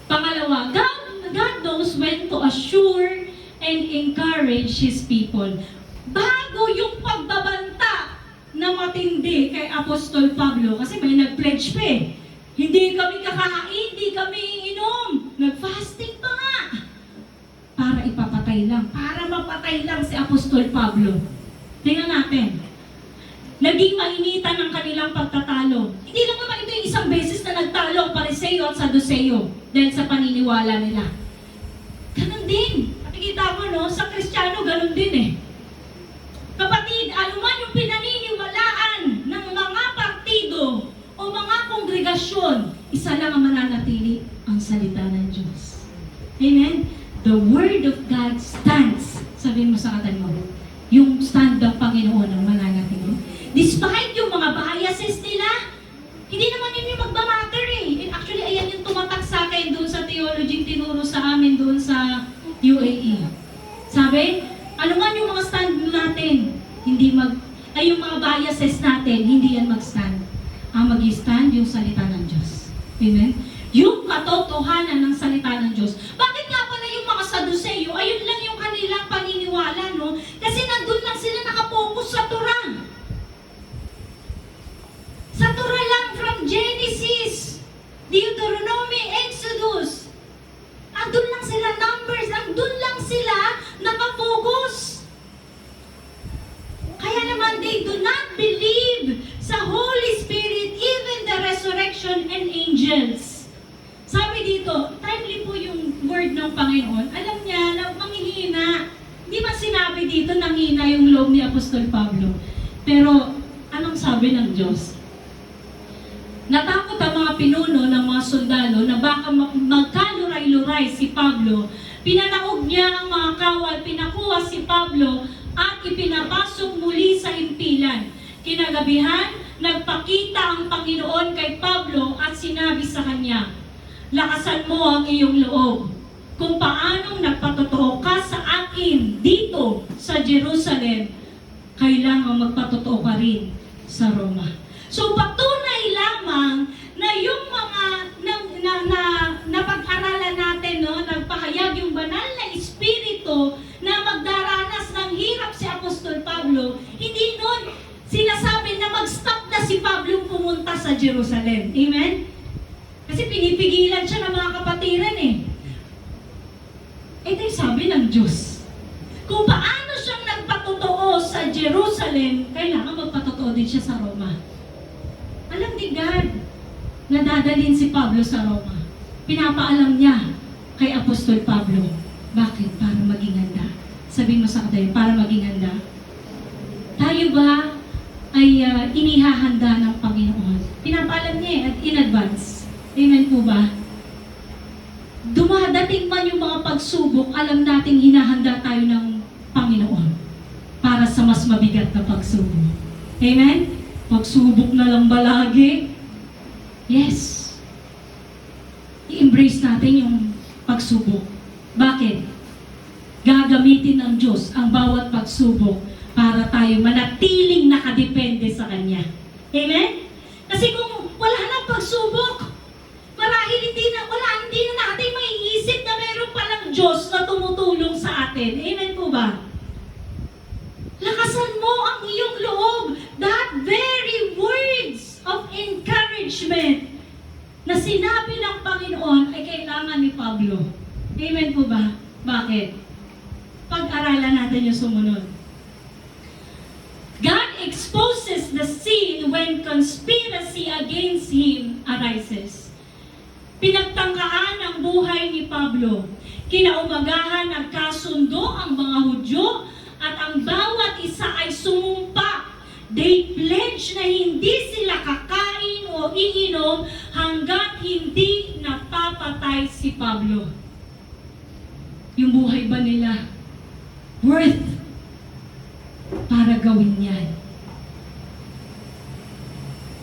pangalawa, God knows when to assure and encourage His people. Bago yung pagbabanta na matindi kay Apostol Pablo, kasi may nag-pledge pa eh. Hindi kami kakain, hindi kami iinom. Nag-fasting pa nga. Para ipapatay lang. Para mapatay lang si Apostol Pablo. Tingnan natin. Naging mainitan ang kanilang pagtatalo. Hindi lang naman ito yung isang beses na nagtalo ang Pariseo at Saduceo dahil sa paniniwala nila. Ganon din. Nakikita mo, no? Sa Kristiyano, ganon din eh. Kapatid, anuman yung pinaniniwalaan ng mga partido o mga kongregasyon, isa lang ang mananatili, ang salita ng Diyos. Amen? The Word of God stands. Sabihin mo sa katan mo, yung stand ng Panginoon ang mananatili. Despite yung mga biases nila, hindi naman yun yung magmamatter eh. And actually, ayan yung tumatak sa akin doon sa theology tinuro sa amin doon sa UAE. Sabi, ano man yung mga stand natin, yung mga biases natin, hindi yan mag-stand. Ang mag-stand yung salita ng Diyos. Amen? Yung katotohanan ng salita ng Diyos. Bakit nga pala yung mga Saduceo, ayun lang yung kanilang paniniwala, no? Kasi nandun lang sila nakapokus sa Torah. Sa Torah lang, from Genesis, Deuteronomy, Exodus. Andun lang sila, Numbers, andun lang sila nakapokus. Kaya naman, they do not believe sa Holy Spirit, even the resurrection and angels. Sabi dito, timely po yung word ng Panginoon. Alam niya na manghihina. Di ba sinabi dito, nanghina yung loob ni Apostol Pablo? Pero, anong sabi ng Diyos? Natakot ang mga pinuno ng mga sundalo na baka magkaluray-luray si Pablo. Pinanaog niya ang mga kawal, pinakuha si Pablo at ipinapasok muli sa impilan. Kinagabihan, nagpakita ang Panginoon kay Pablo at sinabi sa kanya, lakasan mo ang iyong loob. Kung paanong nagpatotoo ka sa akin dito sa Jerusalem, kailangan magpatotoo ka rin sa Roma. So patunay lamang na yung mga napag-aralan natin, no, nagpahayag yung banal na espiritu na magdaranas ng hirap si Apostol Pablo, hindi nun sinasabi na mag-stop na si Pablo pumunta sa Jerusalem. Amen? Kasi pinipigilan siya ng mga kapatiran eh. Ito yung sabi ng Diyos. Kung paano siyang nagpatotoo sa Jerusalem, kailangan magpatotoo din siya sa Roma. Alam ni God na dadalhin si Pablo sa Roma. Pinapaalam niya kay Apostol Pablo. Bakit? Para maging handa. Sabihin mo sa katayo, para maging handa. Tayo ba ay inihahanda ng Panginoon? Pinapaalam niya at in advance. Amen po ba? Dumadating man yung mga pagsubok, alam nating hinahanda tayo ng Panginoon para sa mas mabigat na pagsubok. Amen? Pagsubok na lang ba lagi? Yes. I-embrace natin yung pagsubok. Bakit? Gagamitin ng Diyos ang bawat pagsubok para tayo manatiling nakadepende sa Kanya. Amen? Kasi kung wala nang pagsubok, marahil hindi na natin maiisip na meron palang Diyos na tumutulong sa atin. Amen po ba? Lakasan mo ang iyong loob. That very words of encouragement na sinabi ng Panginoon ay kailangan ni Pablo. Amen po ba? Bakit? Pag-aralan natin yung sumunod. God exposes the sin when conspiracy against Him arises. Pinagtangkaan ang buhay ni Pablo. Kinaumagahan nagkasundo ang mga Hudyo at ang bawat isa ay sumumpa. They pledge na hindi sila kakain o iinom hanggat hindi napapatay si Pablo. Yung buhay ba nila worth para gawin yan?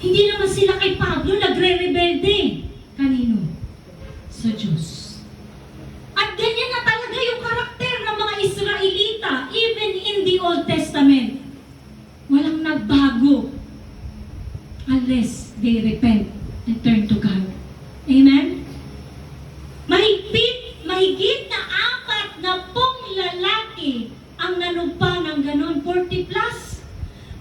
Hindi naman sila kay Pablo nagre-rebelde. Kanino? Sa Diyos. At ganyan na talaga yung karakter ng mga Israelita, even in the Old Testament. Walang nagbago unless they repent and turn to God. Amen? Mahigit na 40 lalaki ang nanumpa ng ganon, 40 plus.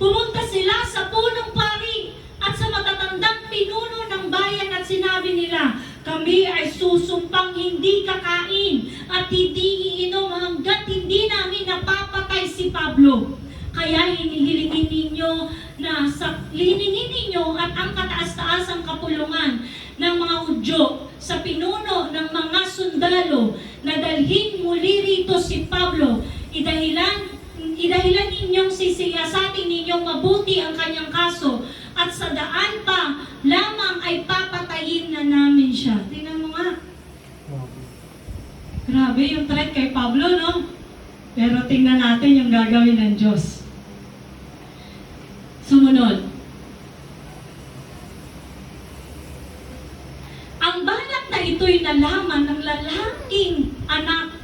Pumunta sila sa punong pari at sa matatandang pinuno ng bayan at sinabi nila, kami ay susumpang hindi kakain at hindi iinom hanggat hindi namin napapatay si Pablo. Kaya hinihilingin ninyo na liningin ninyo at ang kataas-taasang kapulungan ng mga Hudyo sa pinuno ng mga sundalo na dalhin muli rito si Pablo. Idahilan ninyong sisiyasatin ninyong mabuti ang kanyang kaso at sa daan pa lamang ay papatayin na namin siya. Tingnan mo nga. Grabe yung threat kay Pablo, no? Pero tingnan natin yung gagawin ng Diyos. Sumunod. Ang balak na ito'y nalaman ng lalaking anak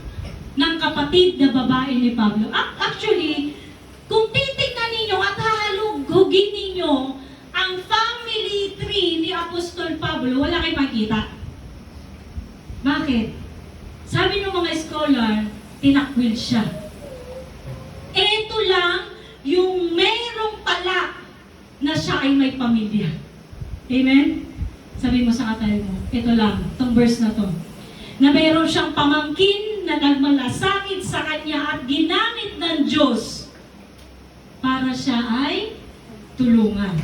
ng kapatid na babae ni Pablo. Actually, kung titignan ninyo at hahalugugin ninyo ang family tree ni Apostol Pablo, wala kayong makita. Bakit? Sabi ng mga scholar, tinakwil siya. Ito lang yung merong pala na siya ay may pamilya. Amen? Sabi mo sa katayo mo, ito lang, itong verse na to. Na mayroon siyang pamangkin na nagmalasakit sa kanya at ginamit ng Diyos para siya ay tulungan.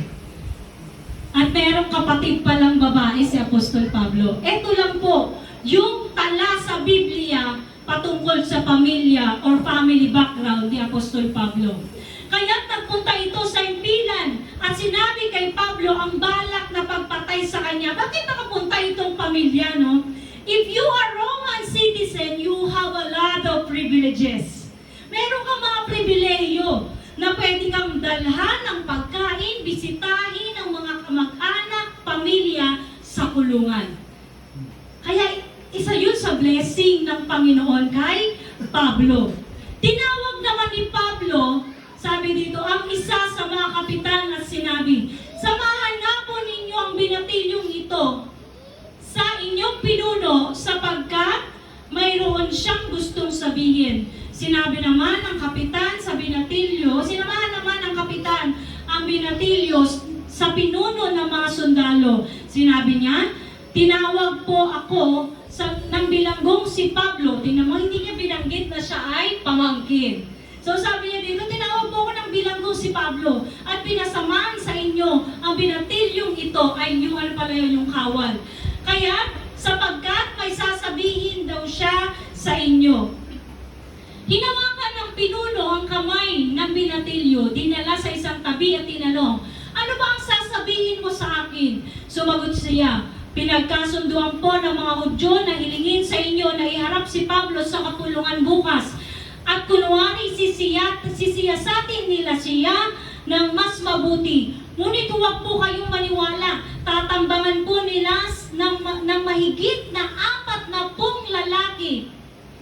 At merong kapatid palang babae si Apostol Pablo. Ito lang po, yung tala sa Biblia patungkol sa pamilya or family background ni Apostol Pablo. Kaya nagpunta ito sa impilan at sinabi kay Pablo ang balak na pagpatay sa kanya. Bakit nakapunta itong pamilya, no? If you are Roman citizen, you have a lot of privileges. Meron kang mga pribileyo na pwede kang dalhan ng pagkain, bisitahin ang mga kamag-anak, pamilya sa kulungan. Kaya isa yun sa blessing ng Panginoon kay Pablo. Tinawag naman ni Pablo, sabi dito, ang isa sa mga kapitan at sinabi, samahan nga po ninyo ang binatilyong ito sa inyong pinuno sapagkat mayroon siyang gustong sabihin. Sinabi naman ng kapitan sa binatilyo, sinamahan naman ng kapitan ang binatilyo sa pinuno ng mga sundalo. Sinabi niya, tinawag po ako ng bilanggong si Pablo. Tingnan mo, hindi niya binanggit na siya ay pamangkin. So sabi niya dito, tinawag po ako ng bilanggong si Pablo at pinasamaan ang binatilyong ito ay yung ano pala yun, yung kawal. Kaya, sapagkat may sasabihin daw siya sa inyo. Hinawakan ng pinuno ang kamay ng binatilyo, dinala sa isang tabi at tinanong, ano ba ang sasabihin mo sa akin? Sumagot siya, pinagkasunduan po ng mga Hudyo na hilingin sa inyo na iharap si Pablo sa kapulungan bukas. At kunwari sisiyasatin nila siya ng mas mabuti. Ngunit huwag po kayong maniwala. Tatambangan po nila ng mahigit na 40 lalaki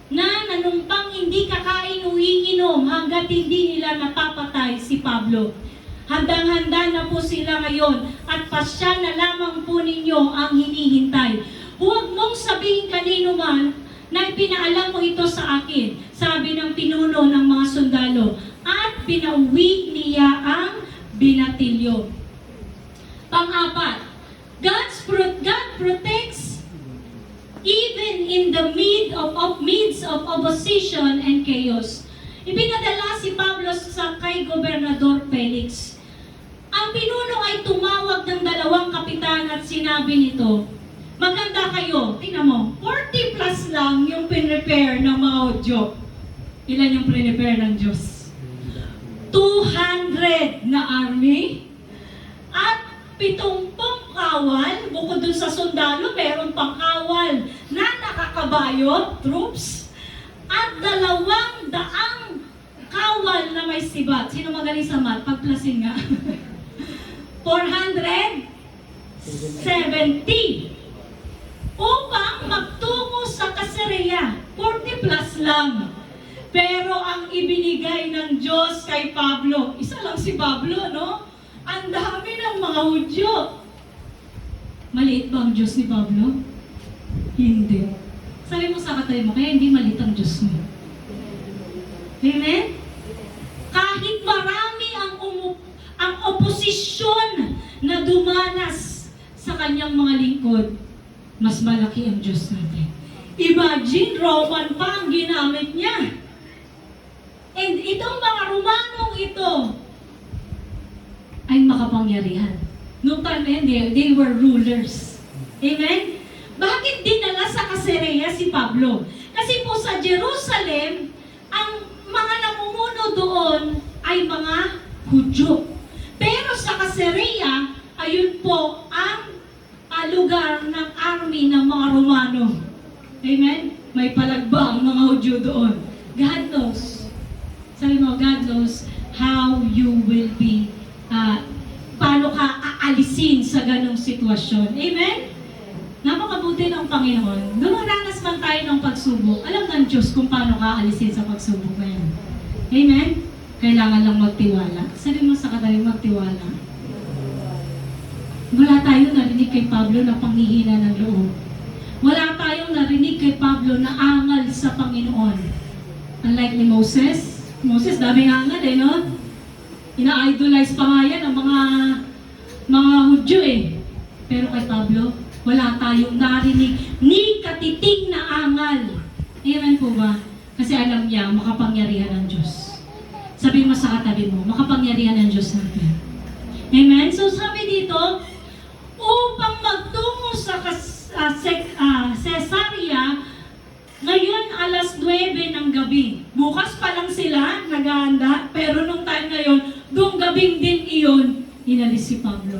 na nanumpang hindi kakain o iinom hanggat hindi nila napapatay si Pablo. Handang-handa na po sila ngayon at pasya na lamang po ninyo ang hinihintay. Huwag mong sabihin kanino man na ipinaalam mo ito sa akin, sabi ng pinuno ng mga sundalo, at pinauwi niya ang binatilyo. Pang-apat, God protects even in the midst of opposition and chaos. Ipinadala si Pablo kay Gobernador Felix. Ang pinuno ay tumawag ng 2 kapitan at sinabi nito, maganda kayo, tingnan mo, 40 plus lang yung pinrepair ng mga Hudyo. Ilan yung pinrepair ng Diyos? 200 na army at 70 kawal, bukod dun sa sundalo, meron pang kawal na nakakabayo, troops, at 200 kawal na may sibat. Sino magaling sa math? Pagplasin nga. 470 upang magtungo sa Caesarea. 40 plus lang. Pero ang ibinigay ng Diyos kay Pablo, isa lang si Pablo, no? Ang dami ng mga Hudyo. Maliit ba ang Diyos ni Pablo? Hindi. Sabi mo sa katabi mo, kaya hindi maliit ang Diyos mo. Amen? Kahit marami ang oposisyon na dumanas sa kanyang mga lingkod, mas malaki ang Diyos natin. Imagine, Roman pa ang ginamit niya. And itong mga Romanong ito ay makapangyarihan. Noong time na yun, they were rulers. Amen? Bakit dinala sa Caesarea si Pablo? Kasi po sa Jerusalem, ang mga namumuno doon ay mga Hudyo. Pero sa Caesarea, ayun po ang lugar ng army ng mga Romano. Amen? May palagba ang mga Hudyo doon. God knows. Sabi mo, God knows how you will be, paano ka aalisin sa ganong sitwasyon. Amen? Napakabuti ng Panginoon. Dumaranas man tayo ng pagsubok, alam ng Diyos kung paano ka aalisin sa pagsubok na yan. Amen? Kailangan lang magtiwala. Sabi mo sa katabi, magtiwala. Wala tayong narinig kay Pablo na panghihina ng loob. Wala tayong narinig kay Pablo na angal sa Panginoon. Unlike ni Moses, daming angal no? Ina-idolize pa nga yan ang mga Hudyo Pero kay Pablo, wala tayong narinig ni katiting na angal. Amen po ba? Kasi alam niya, makapangyarihan ng Diyos. Sabi mo sa katabi mo, makapangyarihan ng Diyos natin. Amen? So sabi dito, upang magtungo sa Caesarea, ngayon, 9:00 ng gabi. Bukas pa lang sila, naghahanda, pero nung time na yun, doong gabing din iyon, inalis si Pablo.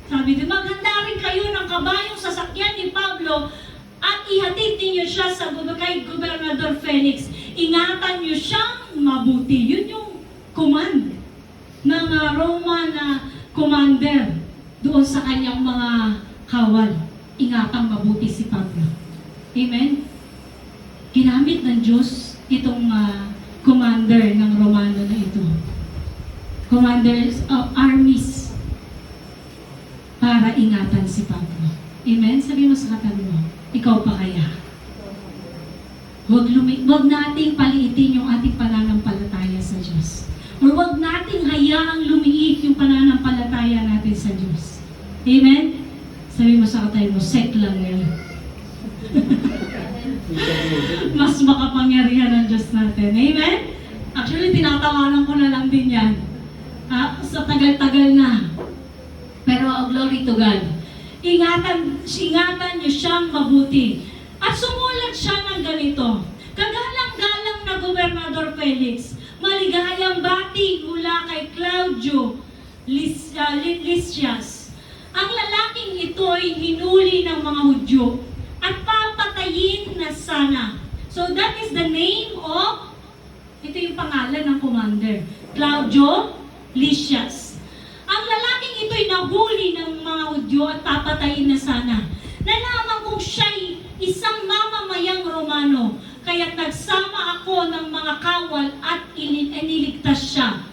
Sabi din, maghanda rin kayo ng kabayong sasakyan ni Pablo at ihatid ninyo siya kay Gobernador Felix. Ingatan niyo siyang mabuti. Yun yung command ng Roman commander doon sa kanyang mga kawal. Ingatang mabuti si Pablo. Amen? Ginamit ng Diyos itong commander ng Romano na ito. Commanders of armies para ingatan si Pablo. Amen? Sabi mo sa katabi mo, ikaw pa kaya? Huwag nating paliitin yung ating pananampalataya sa Diyos. Or huwag nating hayaang lumiit yung pananampalataya natin sa Diyos. Amen? Sabi mo sa katabi mo, sek lang yan. Mas makapangyarihan ng Diyos natin. Amen? Actually, tinatawanan ko na lang din yan. Sa tagal-tagal na. Pero Pero glory to God. Ingatan niyo siyang mabuti. At sumulat siya ng ganito. Kagalang-galang na Gobernador Felix, maligayang bati mula kay Claudio Lysias. Ang lalaking ito ay hinuli ng mga Hudyo at papatayin na sana. So that is the name of, ito yung pangalan ng commander, Claudio Lysias. Ang lalaking ito ay nahuli ng mga Hudyo at papatayin na sana. Nalaman kong siya'y isang mamamayang Romano, kaya't nagsama ako ng mga kawal at iniligtas siya.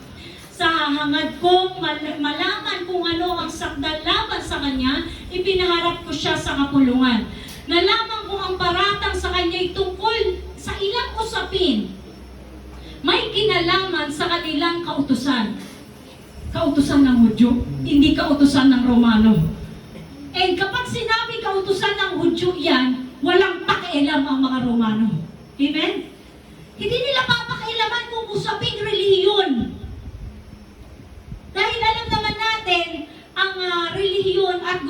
Sa hangad kong malaman kung ano ang sakdal laban sa kanya, ipinaharap ko siya sa kapulungan. Nalaman ko ang paratang sa kanya'y tungkol sa ilang usapin. May kinalaman sa kanilang kautusan. Kautusan ng Hudyo, hindi kautusan ng Romano. And kapag sinabi kautusan ng Hudyo yan, walang pakialam ang mga Romano. Amen? Hindi nila papakailaman kung usaping relihiyon. Dahil alam naman natin, ang relihiyon at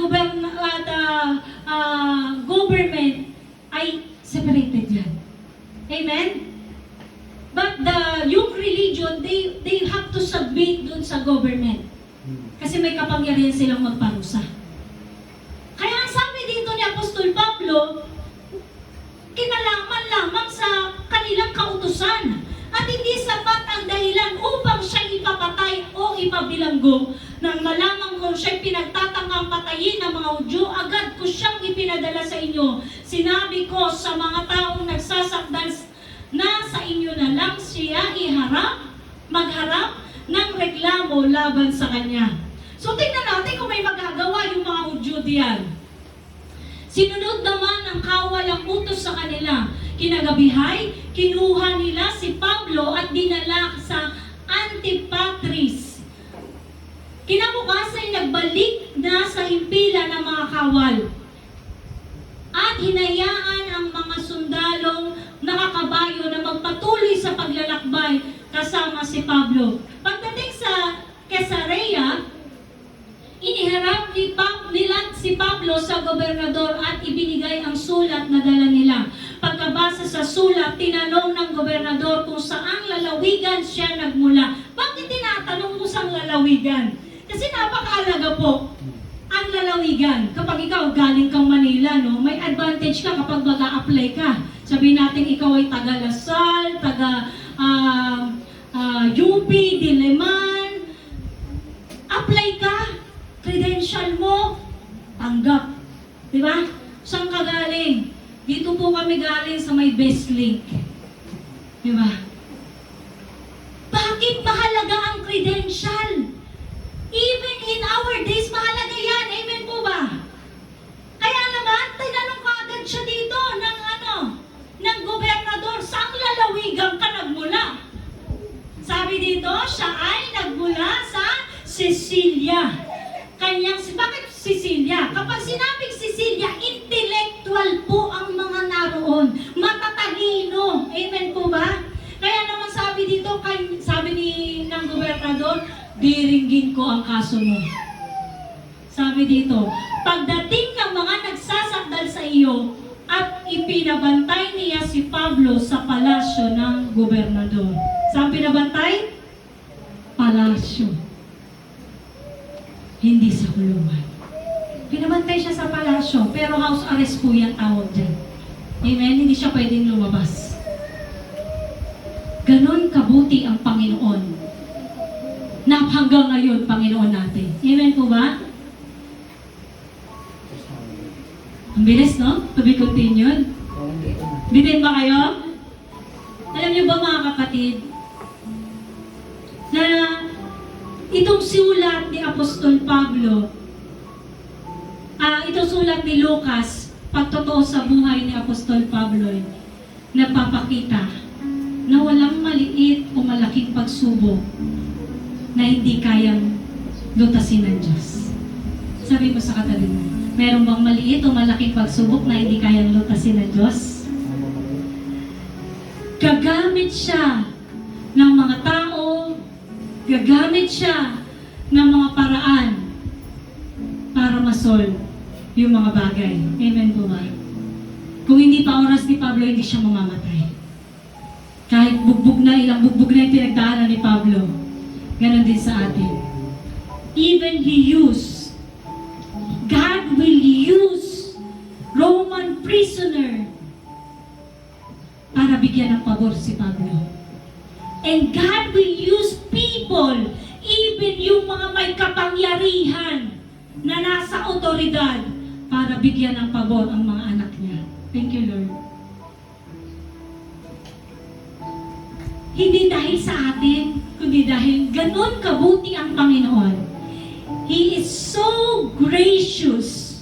government ay separated yan. Amen? But yung religion, they have to submit dun sa government. Kasi may kapangyarihan silang magparusa. Kaya ang sabi dito ni Apostol Pablo, kinalaman lamang sa kanilang kautusan. At hindi sapat ang dahilan upang siya ipapatay o ipabilanggo. Nang malaman ko siya pinagtatangang patayin ng mga Hudyo, agad ko siyang ipinadala sa inyo. Sinabi ko sa mga taong nagsasakdal na sa inyo na lang siya magharap ng reklamo laban sa kanya. So tingnan natin kung may magagawa yung mga Hudyo diyan. Sinunod naman ng kawal ang utos sa kanila. Kinagabihay, kinuha nila si Pablo at dinala sa Antipatris. Kinabukasan nagbalik na sa himpilan ng mga kawal. At hinayaan ang mga sundalong nakakabayo na magpatuloy sa paglalakbay kasama si Pablo. Pagdating sa Caesarea, iniharap nila si Pablo sa gobernador at ibinigay ang sulat na dala nila. Pagkabasa sa sulat, tinanong ng gobernador kung saang lalawigan siya nagmula. Bakit tinatanong mo saang lalawigan? Kasi napakahalaga po ang lalawigan. Kapag ikaw galing kang Manila, no, may advantage ka kapag mag-a-apply ka. Sabihin natin ikaw ay taga Lasal, taga UP, Diliman. Apply ka, credential mo, tanggap. Diba? Saan ka galing? Dito po kami galing sa may best link. Diba? Bakit mahalaga ang credential? Even in our days, mahalaga yan. Amen po ba? Kaya naman, tinanong ka agad siya dito ng gobernador, saan lalawigan ka nagmula? Sabi dito, siya ay nagmula sa Sicilia. Bakit Sicilia? Kapag sinabing Sicilia, intellectual po ang mga naroon. Matatalino. Amen po ba? Kaya naman sabi dito, ng gobernador, diringgin ko ang kaso mo. Sabi dito, pagdating ng mga nagsasakdal sa iyo at ipinabantay niya si Pablo sa palasyo ng gobernador. Saan pinabantay? Palasyo. Hindi sa kulungan. Pinabantay siya sa palasyo, pero house arrest po yan tawag dyan. Amen? Hindi siya pwedeng lumabas. Ganon kabuti ang Panginoon. Na hanggang ngayon, Panginoon natin. Amen po ba? Ang bilis, no? To be continued. Bitin ba kayo? Alam niyo ba mga kapatid, na itong sulat ni Apostol Pablo, itong sulat ni Lucas, pagtotoo sa buhay ni Apostol Pablo, napapakita na walang maliit o malaking pagsubok na hindi kayang lutasin ng Diyos. Sabi mo sa katabi mo, meron bang maliit o malaking pagsubok na hindi kayang lutasin ng Diyos? Gagamit siya ng mga tao, gagamit siya ng mga paraan resolve yung mga bagay. Amen po ba? Kung hindi pa oras ni Pablo, hindi siya mamamatay. Kahit ilang bugbog na yung pinagdaanan ni Pablo, ganon din sa atin. Even God will use Roman prisoner para bigyan ng pabor si Pablo. And God will use people, even yung mga may kapangyarihan na nasa otoridad, para bigyan ng pabor ang mga anak niya. Thank you, Lord. Hindi dahil sa atin, kundi dahil ganun kabuti ang Panginoon. He is so gracious.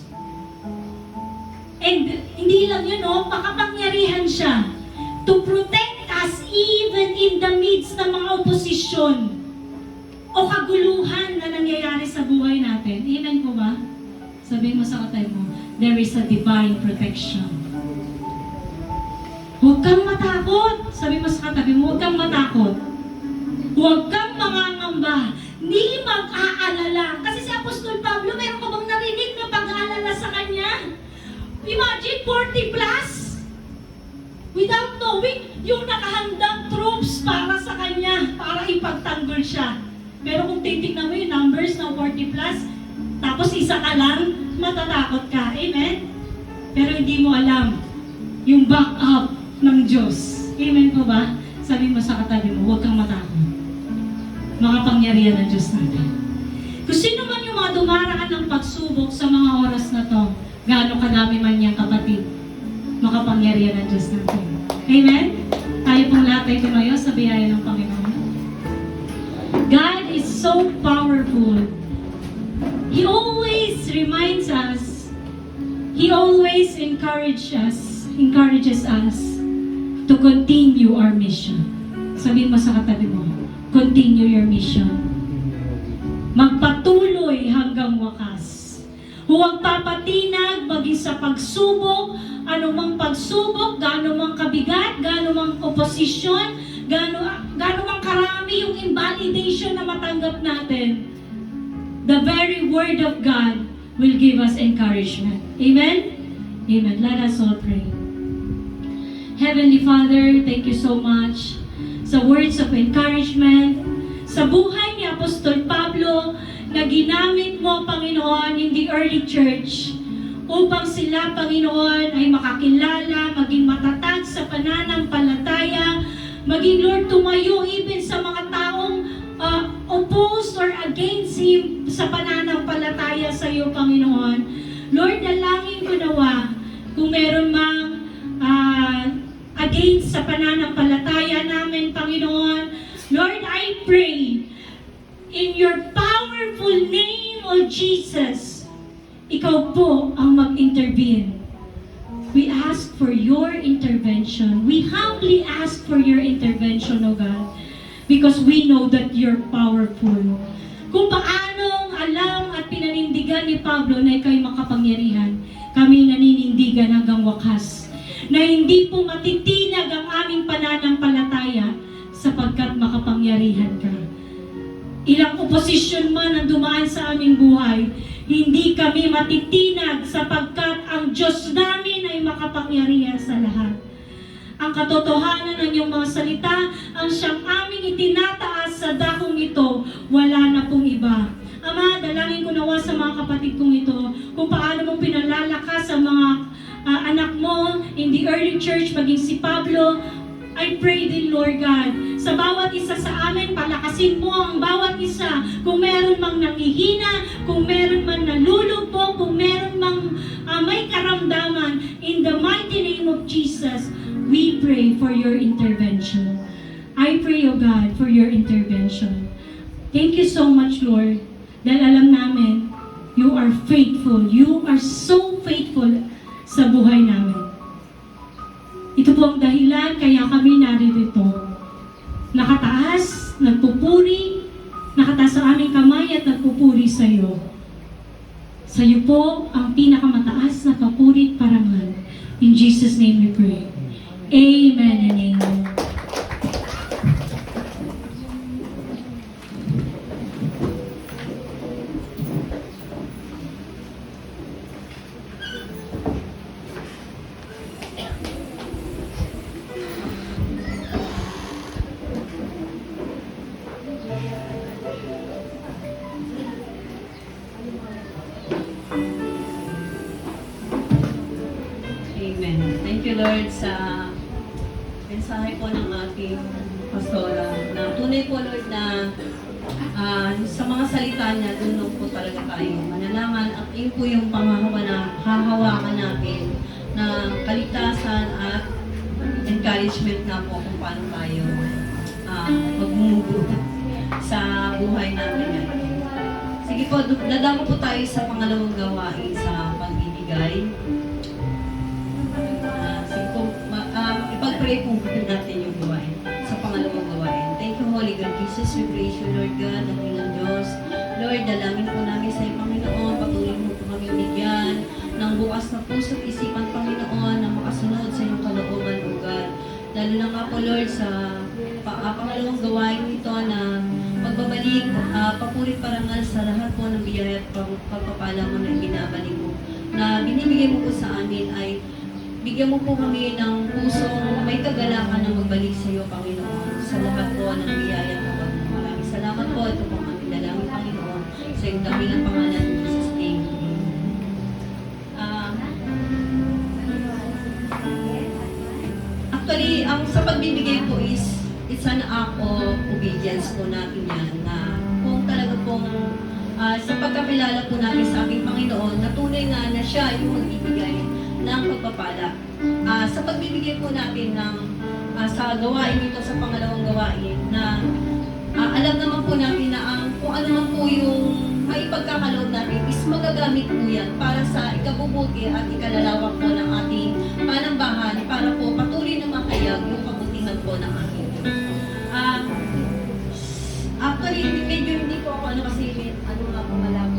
And hindi lang yun, makapangyarihan siya to protect us even in the midst ng mga oposisyon o kaguluhan na nangyayari sa buhay natin. Amen po ba? Sabihin mo sa katay mo, there is a divine protection. Huwag kang matakot. Sabi mo sa katabi mo, huwag kang matakot. Huwag kang mangangamba. Hindi mag-aalala. Kasi si Apostol Pablo, meron ka bang narinig na pag-aalala sa kanya? Imagine 40 plus. Without knowing, yung nakahandang troops para sa kanya, para ipagtanggol siya. Pero kung titignan mo yung numbers ng 40 plus, tapos isa ka lang, matatakot ka. Amen? Pero hindi mo alam yung backup ng Diyos. Amen po ba? Sabi mo sa katabi mo, huwag kang matakot. Makapangyarihan ng Diyos natin. Kung sino man yung mga dumaraan ng pagsubok sa mga oras na to, gaano kadami man niyang kapatid, makapangyarihan ng Diyos natin. Amen? Tayo pong lahat ay tumayo sa biyaya ng Panginoon. God is so powerful. He always reminds us, He always encourages us to continue our mission. Sabihin mo sa katabi mo, continue your mission. Magpatuloy hanggang wakas. Huwag papatinag maging sa pagsubok, anumang pagsubok, gaano mang kabigat, gaano mang oposisyon, gaano mang karami yung invalidation na matanggap natin. The very Word of God will give us encouragement. Amen? Amen. Let us all pray. Heavenly Father, thank you so much sa words of encouragement, sa buhay ni Apostol Pablo na ginamit mo, Panginoon, in the early church upang sila, Panginoon, ay makakilala, maging matatag sa pananampalataya, maging, Lord, tumayo even sa mga taong opposed or against Him sa pananampalataya sa iyo, Panginoon. Lord, dalangin ko nawa kung meron mang against sa pananampalataya namin, Panginoon. Lord, I pray in your powerful name of Jesus, ikaw po ang mag-intervene. We ask for your intervention. We humbly ask for your intervention, O God, because we know that you're powerful. Kung paanong alam at pinanindigan ni Pablo na ikaw'y makapangyarihan, kami naninindigan hanggang wakas, na hindi po matitinag ang aming pananampalataya sapagkat makapangyarihan ka. Ilang oposisyon man ang dumaan sa aming buhay, hindi kami matitinag sapagkat ang Diyos namin ay makapangyarihan sa lahat. Ang katotohanan ng iyong mga salita, ang siyang aming itinataas sa dakong ito, wala na pong iba. Ama, dalangin ko nawa sa mga kapatid kong ito, kung paano mong pinalalakas sa mga anak mo in the early church, maging si Pablo. I pray din, Lord God, sa bawat isa sa amin, palakasin mo ang bawat isa. Kung meron mang nangihina, kung meron man nalulugpo, kung meron mang may karamdaman, in the mighty name of Jesus, we pray for your intervention. I pray, O God, for your intervention. Thank you so much, Lord, dahil alam namin, you are faithful. You are so faithful sa buhay namin. Ito po ang dahilan kaya kami narito. Nakataas, nagpupuri, nakataas ang aming kamay at nagpupuri sa iyo. Sa iyo po ang pinakamataas na papuri at parangal. In Jesus' name we pray. Amen and amen. Amen. Thank you, Lord, sa mensahe po ng ating pastora. Na tunay po, Lord, na sa mga salita niya, doon po talaga tayo manalaman. At yun po yung hahawakan natin na kaligtasan at encouragement na po kung paano tayo magmumugo sa buhay natin ngayon. Sige po, dadako po tayo sa pangalawang gawain sa pagbibigay. Sige po, ipag-pray po natin yung gawain sa pangalawang gawain. Thank you, Holy God Jesus. We praise you, Lord God, ang Panginoon Diyos. Lord, dalangin po namin sa iyo, Panginoon. Patuloy mo po kami bigyan ng bukas na puso at isipan, Panginoon, na makasunod sa iyong kalooban, O God. Lalo na nga po, Lord, sa pangalawang gawain nito na magbabalik, papuri parangal sa lahat po ng biyaya at pagpapala mo na ibinabalik mo. Na binibigay mo po sa amin ay bigyan mo po kami ng pusong may kagalakan na magbalik sa iyo, Panginoon, sa lahat po ng biyaya at kapag mo. Maraming salamat po. Ito po kami dalangin, Panginoon, sa iyong dakilang pangalan ng Jesus' name. Actually, ang sa pagbibigay po is it's an act of obedience po natin yan na kung talaga pong sa pagkakilala po natin sa ating Panginoon na tunay na siya yung magbibigay ng pagpapala. Sa pagbibigay po natin ng sa gawain ito, sa pangalawang gawain na alam naman po natin na kung ano man po yung may pagkakaloob natin is magagamit po yan para sa ikabubuti at ikalalawak po ng ating panambahan para po patuloy na makayag yung kabutihan po ng ating actually, medyo hindi po ako kasi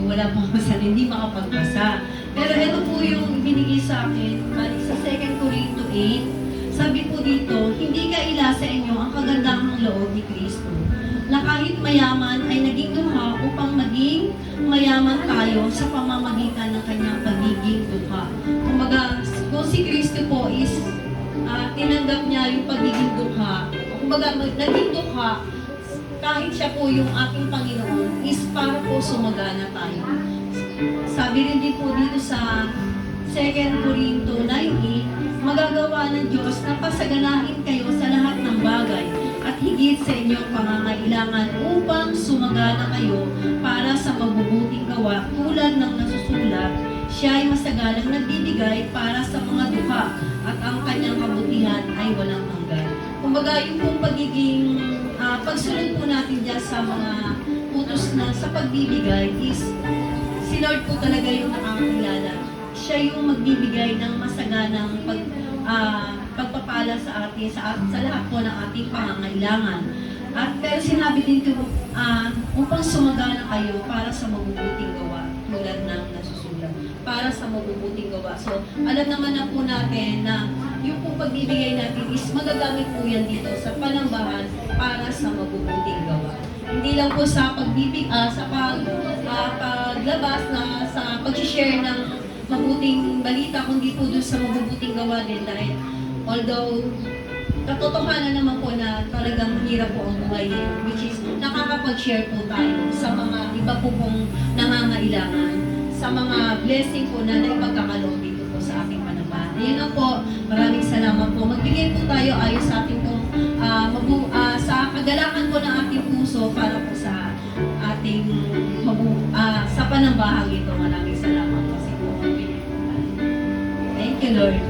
wala po ako sa hindi makapagbasa. Pero ito po yung binigay sa akin sa 2 Corinto 8. Sabi po dito, hindi kaila sa inyo ang kagandahang loob ni Kristo na kahit mayaman ay naging dukha upang maging mayaman tayo sa pamamagitan ng kanyang pagiging dukha. Kumbaga, kung si Kristo po is tinanggap niya yung pagiging dukha, kumbaga naging dukha, kahit siya po yung ating Panginoon, is para po sumagana tayo. Sabi rin din po dito sa 2 Corinto 9:8, magagawa ng Diyos na pasaganahin kayo sa lahat ng bagay at higit sa inyong pangangailangan upang sumagana kayo para sa mabubuting gawa tulad ng nasusulat, siya ay masagalang nagbibigay para sa mga dukha at ang kanyang kabutihan ay walang hanggan. Kumbaga, yung pong pagiging pagsunod po natin dyan sa mga utos na sa pagbibigay is si Lord po talaga yung nakakilala. Siya yung magbibigay ng masaganang pagpapala sa atin, sa lahat po ng ating pangangailangan. At pero sinabi din ko, upang sumagana kayo para sa mabubuting gawa, tulad ng nasusulat, para sa mabubuting gawa. So, alam naman na po natin na yung po pagbibigay natin is magagamit po yan dito sa panambahan para sa mabubuting gawa. Hindi lang po sa paglabas na sa pag-share ng mabuting balita, kundi po dun sa mabubuting gawa din dahil although katotohanan naman po na talagang hirap po ang buhay which is nakakapag-share po tayo sa mga iba po pong nangangailangan, sa mga blessing po na naipagkakaloob dito po sa ating panambahan. Ayun lang po, maraming salamat po. Magbigay po tayo ayon sa ating pong sa kagalakan po ng ating puso para po sa ating sa panambahang ito. Maraming salamat po sa po. Thank you, Lord.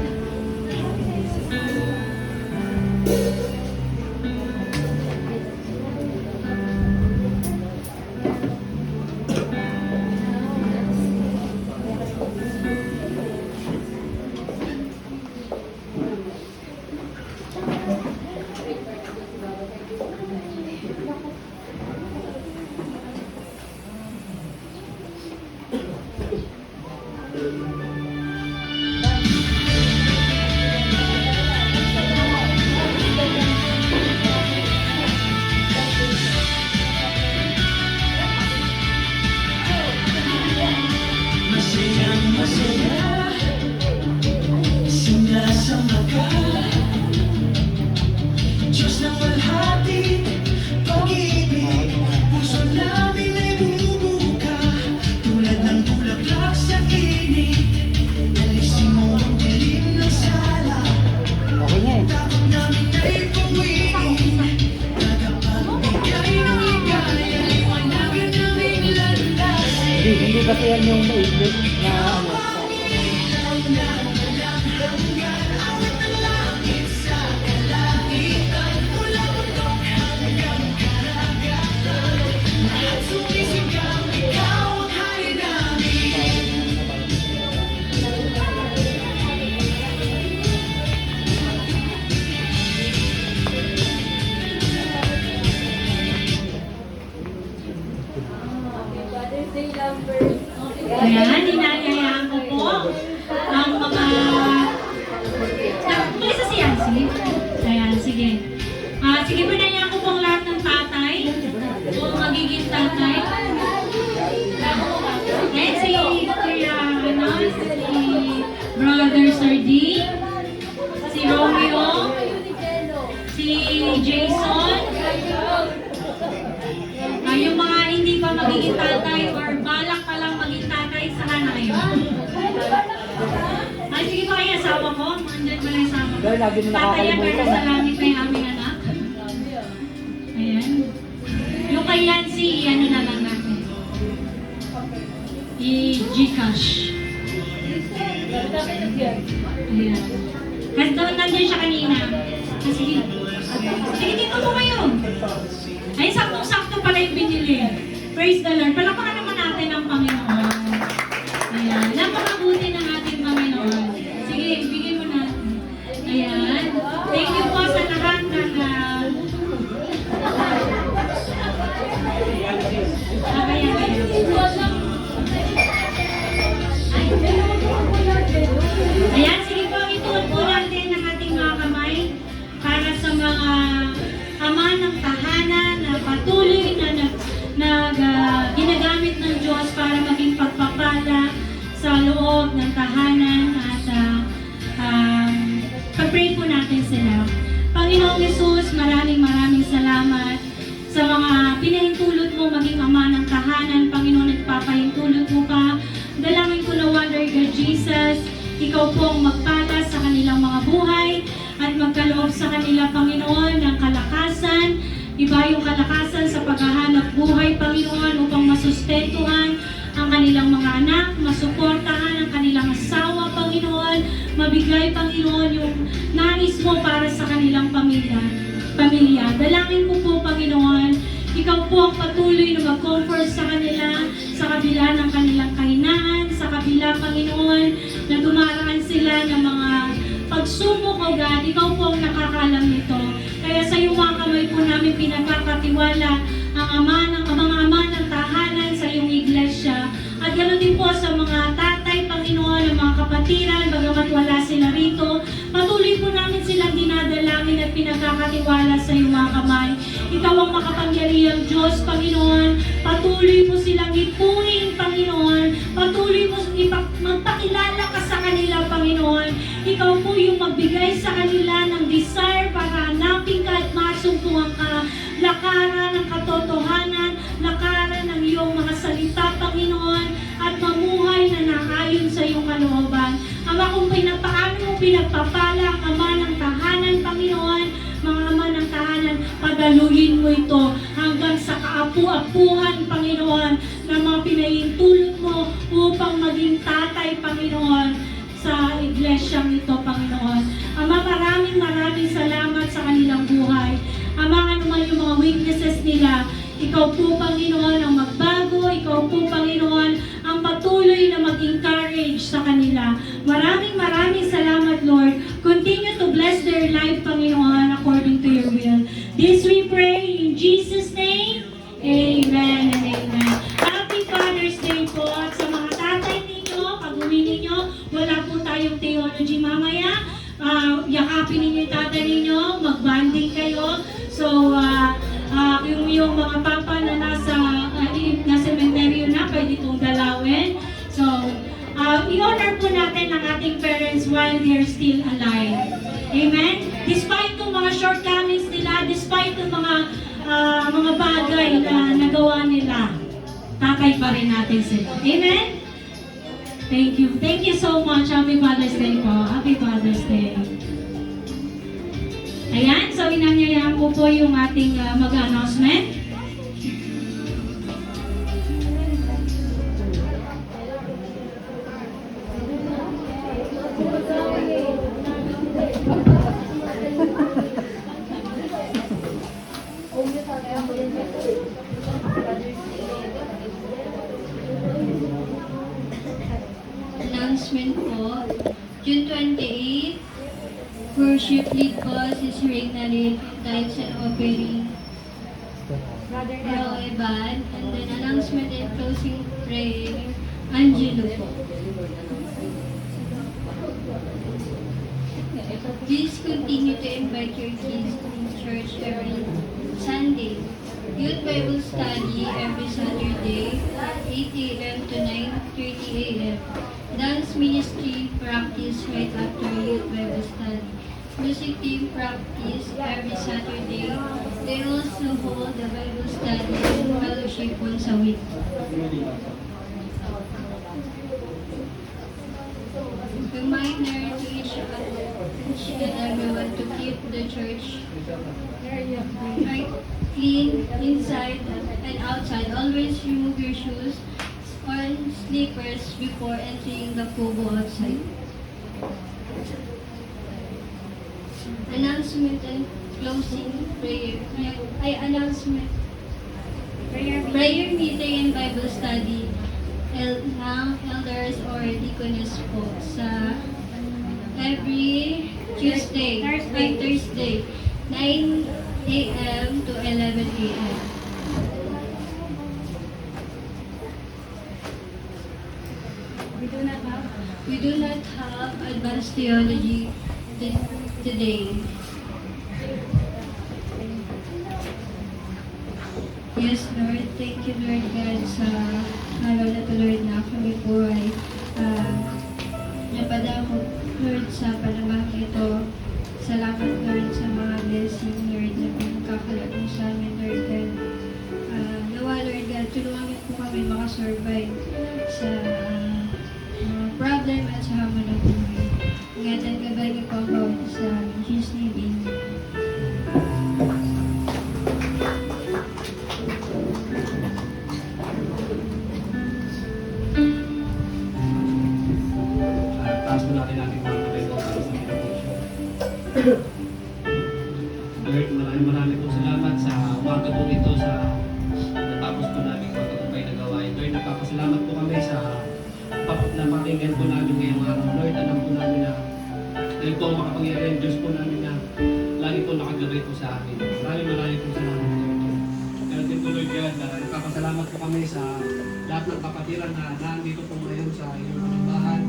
Tulad ng bulaklak sa init, alisin mo ang dilim ng sa Hindi ba yan yung maiglit na ano? Ayan, inayayaan ko po ang mga... May isa si Yancy? Ayan, sige. Sige po, inayayaan ko po ang lahat ng tatay o magiging tatay. Ayan, si Kuya, si Brother Sir D, si Romeo, si Jason, yung mga hindi pa magiging tatay or balak pa lang maging tatay, saka na kayo. Ay, sige pa kayo, asawa ko. Andyan pala yung asawa ko. Dahil lagi mo Tataya nakakalimutan. pero sa langit na yung aming anak. Ayan. Yung kay Yancy, ano na lang natin. I-Gcash. Ayan. Kasi doon nandun siya kanina. Sige. Sige, dito po kayo. Ay, saktong-sakto pala yung binili. Praise the Lord. Palakpakan naman natin ang Panginoon. Ayan. Napakabuti ng ating Panginoon. Sige, bigay mo natin. Ayan. Thank you po sa lahat ng... Ayan, sige po, ituon po natin ang ating mga kamay para sa mga ama ng tahanan na patuloy na ginagamit ng Diyos para maging pagpapala sa loob ng tahanan at pag-pray po natin sila. Panginoong Yesus, maraming salamat sa mga pinahintulot mo maging ama ng tahanan. Panginoon, nagpapahintulot mo pa. Dalangin ko na Wonder God Jesus, ikaw po ang magpala sa kanilang mga buhay at magkaloob sa kanila, Panginoon, ng kalakasan. Iba yung kalakasan sa paghahanap buhay, Panginoon, upang masustentuhan ang kanilang mga anak, masuportahan ang kanilang asawa, Panginoon, mabigay, Panginoon, yung nais mo para sa kanilang pamilya. Dalangin ko po, Panginoon, ikaw po ang patuloy na mag-comfort sa kanila, sa kabila ng kanilang kahinaan, sa kabila, Panginoon, na dumaraan sila ng mga pagsubok, O God, ikaw po ang nakakalam nito. Kaya sa iyong mga kamay po namin pinagkakatiwala ang mga ama ng tahanan sa iyong iglesia. At ganoon din po sa mga tatay, Panginoon, ang mga kapatiran, bagamat wala sila rito, patuloy po namin silang dinadalangin at pinagkakatiwala sa iyong mga kamay. Ikaw ang makapangyarihang Diyos, Panginoon. Patuloy mo silang ipunin, Panginoon. Patuloy mo magpakilala ka sa kanila, Panginoon. Ikaw po yung magbigay sa kanila ng desire para hanapin ka at masumpuhan ka. Lakaran ng katotohanan, lakaran ng iyong mga salita, Panginoon, at mamuhay na naayon sa iyong kalooban. Ama, kung paano mo pinagpapala ang ama ng tahanan, Panginoon, mga ama ng tahanan, padaluhin mo ito hanggang sa kaapu-apuhan, Panginoon, na mga pinahintulot mo upang maging tatay, Panginoon, sa iglesyang ito, Panginoon. Ama, maraming salamat sa kanilang buhay. Ama, ano man yung mga weaknesses nila, ikaw po, Panginoon, ang magbago. Ikaw po, Panginoon, ang patuloy na mag-encourage sa kanila. Maraming salamat, Lord. Continue to bless their life, Panginoon, according to your will. This we pray in Jesus' name. Amen and amen. Happy Father's Day po. At sa mga tatay ninyo, pag-uwi ninyo, wala po tayong theology mamaya. Yakapin ninyo yung tatay ninyo, mag-banding kayo. So, yung mga papa na nasa cemetery na, pwede itong dalawin. So, i-honor po natin ang ating parents while they're still alive. Amen? Despite ng mga shortcomings nila, despite ng mga bagay na nagawa nila, tatay pa rin natin sila. Amen? Thank you. Thank you so much. Happy Father's Day po. Happy Father's Day. Ayan, so inanyayaan ko po yung ating mag-announcement. announcement po. June 28, worship lead po si Serena Rin, Dance and Offering, Earl Eban, and then announcement and closing prayer, Angelo po. Please continue to invite your kids to church every Sunday. Youth Bible study every Saturday at 8 a.m. to 9:30 a.m. Dance ministry practice right after Youth Bible study. Music team practice every Saturday. They also hold the Bible study and fellowship once a week. Reminder to each and everyone to keep the church right, clean inside and outside. Always remove your shoes or slippers before entering the kubo outside. Announcement and closing prayer. Announcement. Prayer meeting and Bible study. Ng elders or deaconess po sa every Thursday, 9 a.m. to 11 a.m. We do not have advanced theology today. Yes, Lord. Thank you, Lord God, sa araw na to, Lord, na kami po ay napadako, Lord, sa panamang ito. Salamat, Lord, sa mga blessing, Lord, na pinagkakalagong sa amin, Lord God. Nawa, Lord God, tulungan niyo po kami makasurvive sa mga problem at sa hamon ng buhay. Ingatan gabay niyo po ang bawat isa. In Jesus' name, amen. Taas po natin ating mga kamay po para sa meditation. Lord, maraming po salamat sa umaga po ito sa natapos po namin magtagumpay na gawain. Lord, nagpapasalamat po kami sa na pakinggan po namin ngayong araw. Lord, alam po namin na dahil po ang makapangyarihan Diyos po namin na lagi po nakagabay po sa amin. Maraming po salamat po. Pero din po Lord God, nagpapasalamat po kami sa lahat ng kapatiran na nandito po ngayon sa iyong panambahan.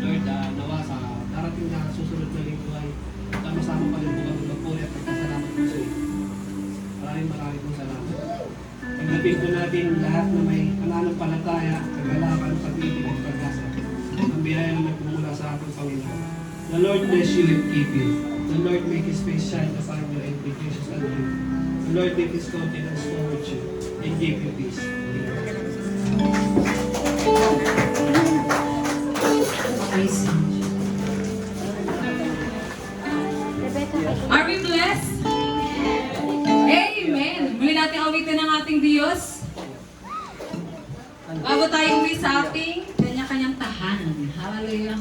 Lord, nawa sa darating na susunod na linggo ay sama-sama pa rin po kami magpuri at magpasalamat po sa iyo. Maraming po salamat. Pagdating po natin lahat na may pananampalataya, kagalakan, pag-ibig at pag-asa. Ang biyaya na nagmumula sa ating Panginoon. The Lord bless you and keep you. The Lord make His face shine upon you and be gracious unto you. The Lord make His countenance toward you and give you peace. Are we blessed? Amen! Muli natin awitin ang ating Diyos. Bago tayo uwi sa ating kanya-kanyang tahanan. Hallelujah!